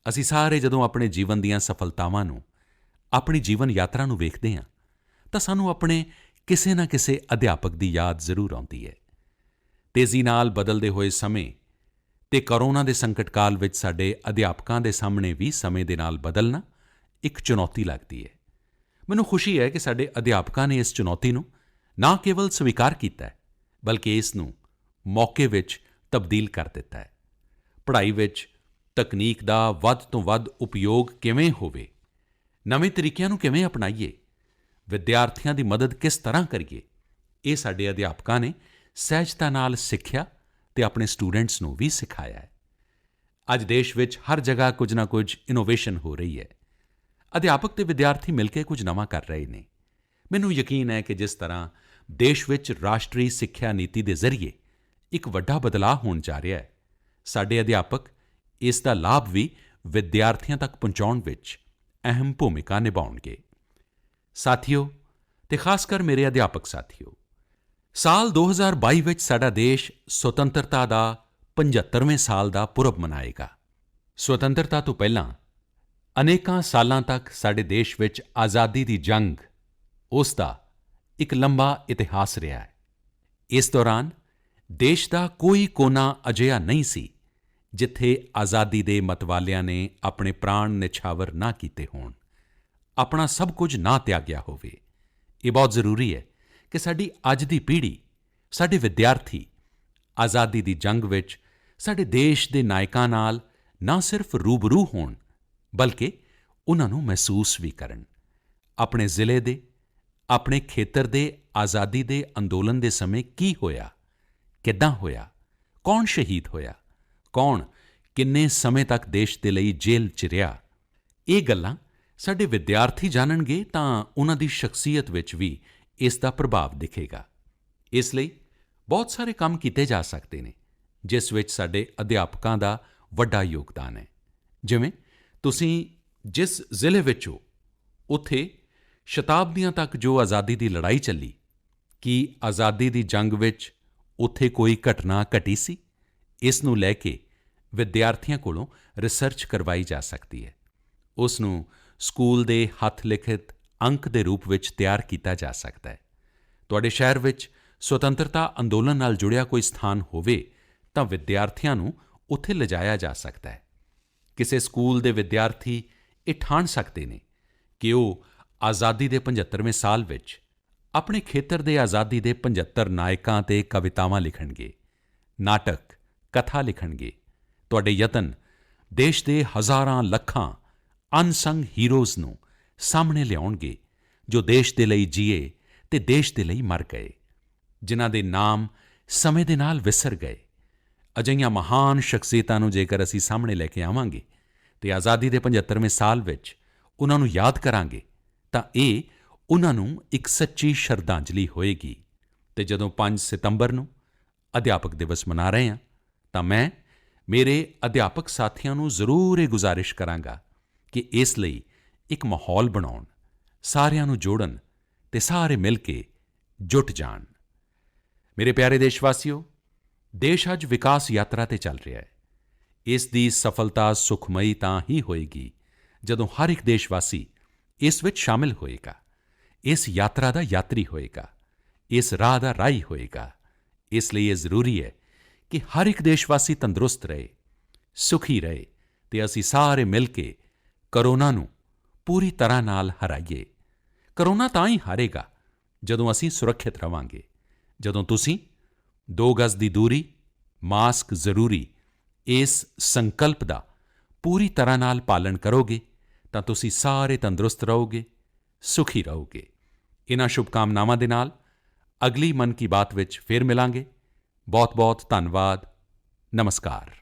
ਅਸੀਂ ਸਾਰੇ ਜਦੋਂ ਆਪਣੇ ਜੀਵਨ ਦੀਆਂ ਸਫਲਤਾਵਾਂ ਨੂੰ, ਆਪਣੀ ਜੀਵਨ ਯਾਤਰਾ ਨੂੰ ਵੇਖਦੇ ਹਾਂ ਤਾਂ ਸਾਨੂੰ ਆਪਣੇ ਕਿਸੇ ਨਾ ਕਿਸੇ ਅਧਿਆਪਕ ਦੀ ਯਾਦ ਜ਼ਰੂਰ ਆਉਂਦੀ ਹੈ। ਤੇਜ਼ੀ ਨਾਲ ਬਦਲਦੇ ਹੋਏ ਸਮੇਂ ਅਤੇ ਕੋਰੋਨਾ ਦੇ ਸੰਕਟ ਕਾਲ ਵਿੱਚ ਸਾਡੇ ਅਧਿਆਪਕਾਂ ਦੇ ਸਾਹਮਣੇ ਵੀ ਸਮੇਂ ਦੇ ਨਾਲ ਬਦਲਣਾ ਇੱਕ ਚੁਣੌਤੀ ਲੱਗਦੀ ਹੈ। ਮੈਨੂੰ ਖੁਸ਼ੀ ਹੈ ਕਿ ਸਾਡੇ ਅਧਿਆਪਕਾਂ ਨੇ ਇਸ ਚੁਣੌਤੀ ਨੂੰ ਨਾ ਕੇਵਲ ਸਵੀਕਾਰ ਕੀਤਾ ਹੈ ਬਲਕਿ ਇਸ ਨੂੰ ਮੌਕੇ ਵਿੱਚ ਤਬਦੀਲ ਕਰ ਦਿੱਤਾ ਹੈ। ਪੜ੍ਹਾਈ ਵਿੱਚ ਤਕਨੀਕ ਦਾ ਵੱਧ ਤੋਂ ਵੱਧ ਉਪਯੋਗ ਕਿਵੇਂ ਹੋਵੇ, ਨਵੇਂ ਤਰੀਕਿਆਂ ਨੂੰ ਕਿਵੇਂ ਅਪਣਾਈਏ, ਵਿਦਿਆਰਥੀਆਂ ਦੀ ਮਦਦ ਕਿਸ ਤਰ੍ਹਾਂ ਕਰੀਏ, ਇਹ ਸਾਡੇ ਅਧਿਆਪਕਾਂ ਨੇ ਸਹਿਜਤਾ ਨਾਲ ਸਿੱਖਿਆ ਅਤੇ ਆਪਣੇ ਸਟੂਡੈਂਟਸ ਨੂੰ ਵੀ ਸਿਖਾਇਆ ਹੈ। ਅੱਜ ਦੇਸ਼ ਵਿੱਚ ਹਰ ਜਗ੍ਹਾ ਕੁਝ ਨਾ ਕੁਝ ਇਨੋਵੇਸ਼ਨ ਹੋ ਰਹੀ ਹੈ। ਅਧਿਆਪਕ ਅਤੇ ਵਿਦਿਆਰਥੀ ਮਿਲ ਕੇ ਕੁਝ ਨਵਾਂ ਕਰ ਰਹੇ ਨੇ। ਮੈਨੂੰ ਯਕੀਨ ਹੈ ਕਿ ਜਿਸ ਤਰ੍ਹਾਂ ਦੇਸ਼ ਵਿੱਚ ਰਾਸ਼ਟਰੀ ਸਿੱਖਿਆ ਨੀਤੀ ਦੇ ਜ਼ਰੀਏ ਇੱਕ ਵੱਡਾ ਬਦਲਾਅ ਹੋਣ ਜਾ ਰਿਹਾ ਹੈ, ਸਾਡੇ ਅਧਿਆਪਕ ਇਸ ਦਾ ਲਾਭ ਵੀ ਵਿਦਿਆਰਥੀਆਂ ਤੱਕ ਪਹੁੰਚਾਉਣ ਵਿੱਚ ਅਹਿਮ ਭੂਮਿਕਾ ਨਿਭਾਉਣਗੇ। ਸਾਥੀਓ, ਅਤੇ ਖਾਸ ਕਰ ਮੇਰੇ ਅਧਿਆਪਕ ਸਾਥੀਓ, ਸਾਲ 2022 ਵਿੱਚ ਸਾਡਾ ਦੇਸ਼ ਸੁਤੰਤਰਤਾ ਦਾ 75ਵੇਂ ਸਾਲ ਦਾ ਪੁਰਬ ਮਨਾਏਗਾ। ਸੁਤੰਤਰਤਾ ਤੋਂ ਪਹਿਲਾਂ ਅਨੇਕਾਂ ਸਾਲਾਂ ਤੱਕ ਸਾਡੇ ਦੇਸ਼ ਵਿੱਚ ਆਜ਼ਾਦੀ ਦੀ ਜੰਗ, ਉਸ ਦਾ ਇੱਕ ਲੰਬਾ ਇਤਿਹਾਸ ਰਿਹਾ ਹੈ। ਇਸ ਦੌਰਾਨ ਦੇਸ਼ ਦਾ ਕੋਈ ਕੋਨਾ ਅਜਿਹਾ ਨਹੀਂ ਸੀ ਜਿੱਥੇ ਆਜ਼ਾਦੀ ਦੇ ਮਤਵਾਲਿਆਂ ਨੇ ਆਪਣੇ ਪ੍ਰਾਣ ਨਿਛਾਵਰ ਨਾ ਕੀਤੇ ਹੋਣ, ਆਪਣਾ ਸਭ ਕੁਝ ਨਾ ਤਿਆਗਿਆ ਹੋਵੇ। ਇਹ ਬਹੁਤ ਜ਼ਰੂਰੀ ਹੈ ਕਿ ਸਾਡੀ ਅੱਜ ਦੀ ਪੀੜ੍ਹੀ, ਸਾਡੇ ਵਿਦਿਆਰਥੀ ਆਜ਼ਾਦੀ ਦੀ ਜੰਗ ਵਿੱਚ ਸਾਡੇ ਦੇਸ਼ ਦੇ ਨਾਇਕਾਂ ਨਾਲ ਨਾ ਸਿਰਫ ਰੂਬਰੂ ਹੋਣ, ਬਲਕਿ ਉਨ੍ਹਾਂ ਨੂੰ ਮਹਿਸੂਸ ਵੀ ਕਰਨ। ਆਪਣੇ ਜ਼ਿਲ੍ਹੇ ਦੇ, ਆਪਣੇ ਖੇਤਰ ਦੇ ਆਜ਼ਾਦੀ ਦੇ ਅੰਦੋਲਨ ਦੇ ਸਮੇਂ ਕੀ ਹੋਇਆ, ਕਿੱਦਾਂ ਹੋਇਆ, ਕੌਣ ਸ਼ਹੀਦ ਹੋਇਆ, ਕੌਣ ਕਿੰਨੇ ਸਮੇਂ ਤੱਕ ਦੇਸ਼ ਦੇ ਲਈ ਜੇਲ੍ਹ 'ਚ ਰਿਹਾ, ਇਹ ਗੱਲਾਂ ਸਾਡੇ ਵਿਦਿਆਰਥੀ ਜਾਣਨਗੇ ਤਾਂ ਉਨ੍ਹਾਂ ਦੀ ਸ਼ਖਸੀਅਤ ਵਿੱਚ ਵੀ ਇਸ ਦਾ ਪ੍ਰਭਾਵ ਦਿਖੇਗਾ। ਇਸ ਲਈ ਬਹੁਤ ਸਾਰੇ ਕੰਮ ਕੀਤੇ ਜਾ ਸਕਦੇ ਨੇ ਜਿਸ ਵਿੱਚ ਸਾਡੇ ਅਧਿਆਪਕਾਂ ਦਾ ਵੱਡਾ ਯੋਗਦਾਨ ਹੈ। ਜਿਵੇਂ ਤੁਸੀਂ ਜਿਸ ਜ਼ਿਲ੍ਹੇ ਵਿੱਚ ਹੋ, ਉੱਥੇ ਸ਼ਤਾਬਦੀਆਂ ਤੱਕ ਜੋ ਆਜ਼ਾਦੀ ਦੀ ਲੜਾਈ ਚੱਲੀ, ਕੀ ਆਜ਼ਾਦੀ ਦੀ ਜੰਗ ਵਿੱਚ ਉੱਥੇ ਕੋਈ ਘਟਨਾ ਘਟੀ ਸੀ? ਇਸ ਨੂੰ ਲੈ ਕੇ ਵਿਦਿਆਰਥੀਆਂ ਕੋਲੋਂ ਰਿਸਰਚ ਕਰਵਾਈ ਜਾ ਸਕਦੀ ਹੈ। ਉਸ ਨੂੰ ਸਕੂਲ ਦੇ ਹੱਥ ਲਿਖਿਤ ਅੰਕ ਦੇ ਰੂਪ ਵਿੱਚ ਤਿਆਰ ਕੀਤਾ ਜਾ ਸਕਦਾ ਹੈ। ਤੁਹਾਡੇ ਸ਼ਹਿਰ ਵਿੱਚ ਸੁਤੰਤਰਤਾ ਅੰਦੋਲਨ ਨਾਲ ਜੁੜਿਆ ਕੋਈ ਸਥਾਨ ਹੋਵੇ ਤਾਂ ਵਿਦਿਆਰਥੀਆਂ ਨੂੰ ਉੱਥੇ ਲਿਜਾਇਆ ਜਾ ਸਕਦਾ ਹੈ। ਕਿਸੇ ਸਕੂਲ ਦੇ ਵਿਦਿਆਰਥੀ ਇਹ ਠਾਣ ਸਕਦੇ ਨੇ ਕਿ ਉਹ ਆਜ਼ਾਦੀ ਦੇ 75ਵੇਂ ਸਾਲ ਵਿੱਚ ਆਪਣੇ ਖੇਤਰ ਦੇ ਆਜ਼ਾਦੀ ਦੇ 75 ਨਾਇਕਾਂ 'ਤੇ ਕਵਿਤਾਵਾਂ ਲਿਖਣਗੇ, ਨਾਟਕ, ਕਥਾ ਲਿਖਣਗੇ। ਤੁਹਾਡੇ ਯਤਨ ਦੇਸ਼ ਦੇ ਹਜ਼ਾਰਾਂ ਲੱਖਾਂ ਅਨਸੰਗ ਹੀਰੋਜ਼ ਨੂੰ ਸਾਹਮਣੇ ਲਿਆਉਣਗੇ ਜੋ ਦੇਸ਼ ਦੇ ਲਈ ਜੀਏ ਅਤੇ ਦੇਸ਼ ਦੇ ਲਈ ਮਰ ਗਏ, ਜਿਨ੍ਹਾਂ ਦੇ ਨਾਮ ਸਮੇਂ ਦੇ ਨਾਲ ਵਿਸਰ ਗਏ। ਅਜਿਹੀਆਂ ਮਹਾਨ ਸ਼ਖਸੀਅਤਾਂ ਨੂੰ ਜੇਕਰ ਅਸੀਂ ਸਾਹਮਣੇ ਲੈ ਕੇ ਆਵਾਂਗੇ ਅਤੇ ਆਜ਼ਾਦੀ ਦੇ 75ਵੇਂ ਸਾਲ ਵਿੱਚ ਉਨ੍ਹਾਂ ਨੂੰ ਯਾਦ ਕਰਾਂਗੇ ਤਾਂ ਇਹ ਉਨ੍ਹਾਂ ਨੂੰ ਇੱਕ ਸੱਚੀ ਸ਼ਰਧਾਂਜਲੀ ਹੋਏਗੀ। ਅਤੇ ਜਦੋਂ 5 ਸਤੰਬਰ ਨੂੰ ਅਧਿਆਪਕ ਦਿਵਸ ਮਨਾ ਰਹੇ ਹਾਂ ਤਾਂ ਮੈਂ ਮੇਰੇ ਅਧਿਆਪਕ ਸਾਥੀਆਂ ਨੂੰ ਜ਼ਰੂਰ ਇਹ ਗੁਜ਼ਾਰਿਸ਼ ਕਰਾਂਗਾ ਕਿ ਇਸ ਲਈ ਇੱਕ ਮਾਹੌਲ ਬਣਾਉਣ, ਸਾਰਿਆਂ ਨੂੰ ਜੋੜਨ ਅਤੇ ਸਾਰੇ ਮਿਲ ਕੇ ਜੁਟ ਜਾਣ। ਮੇਰੇ ਪਿਆਰੇ ਦੇਸ਼ਵਾਸੀਓ, ਦੇਸ਼ ਅੱਜ ਵਿਕਾਸ ਯਾਤਰਾ 'ਤੇ ਚੱਲ ਰਿਹਾ ਹੈ। ਇਸ ਦੀ ਸਫਲਤਾ ਸੁਖਮਈ ਤਾਂ ਹੀ ਹੋਏਗੀ ਜਦੋਂ ਹਰ ਇੱਕ ਦੇਸ਼ਵਾਸੀ ਇਸ ਵਿੱਚ ਸ਼ਾਮਿਲ ਹੋਏਗਾ, ਇਸ ਯਾਤਰਾ ਦਾ ਯਾਤਰੀ ਹੋਏਗਾ, ਇਸ ਰਾਹ ਦਾ ਰਾਹੀ ਹੋਏਗਾ। ਇਸ ਲਈ ਇਹ ਜ਼ਰੂਰੀ ਹੈ ਕਿ ਹਰ ਇੱਕ ਦੇਸ਼ਵਾਸੀ ਤੰਦਰੁਸਤ ਰਹੇ, ਸੁਖੀ ਰਹੇ ਅਤੇ ਅਸੀਂ ਸਾਰੇ ਮਿਲ ਕੇ ਕੋਰੋਨਾ ਨੂੰ ਪੂਰੀ ਤਰ੍ਹਾਂ ਨਾਲ ਹਰਾਈਏ। ਕੋਰੋਨਾ ਤਾਂ ਹੀ ਹਾਰੇਗਾ ਜਦੋਂ ਅਸੀਂ ਸੁਰੱਖਿਅਤ ਰਹਾਂਗੇ, ਜਦੋਂ ਤੁਸੀਂ 2 ਗਜ਼ ਦੀ ਦੂਰੀ, ਮਾਸਕ ਜ਼ਰੂਰੀ, ਇਸ ਸੰਕਲਪ ਦਾ ਪੂਰੀ ਤਰ੍ਹਾਂ ਨਾਲ ਪਾਲਣ ਕਰੋਗੇ ਤਾਂ ਤੁਸੀਂ ਸਾਰੇ ਤੰਦਰੁਸਤ ਰਹੋਗੇ, ਸੁਖੀ ਰਹੋਗੇ। ਇਨ੍ਹਾਂ ਸ਼ੁਭਕਾਮਨਾਵਾਂ ਦੇ ਨਾਲ ਅਗਲੀ ਮਨ ਕੀ ਬਾਤ ਵਿੱਚ ਫਿਰ ਮਿਲਾਂਗੇ। ਬਹੁਤ-ਬਹੁਤ ਧੰਨਵਾਦ। ਨਮਸਕਾਰ।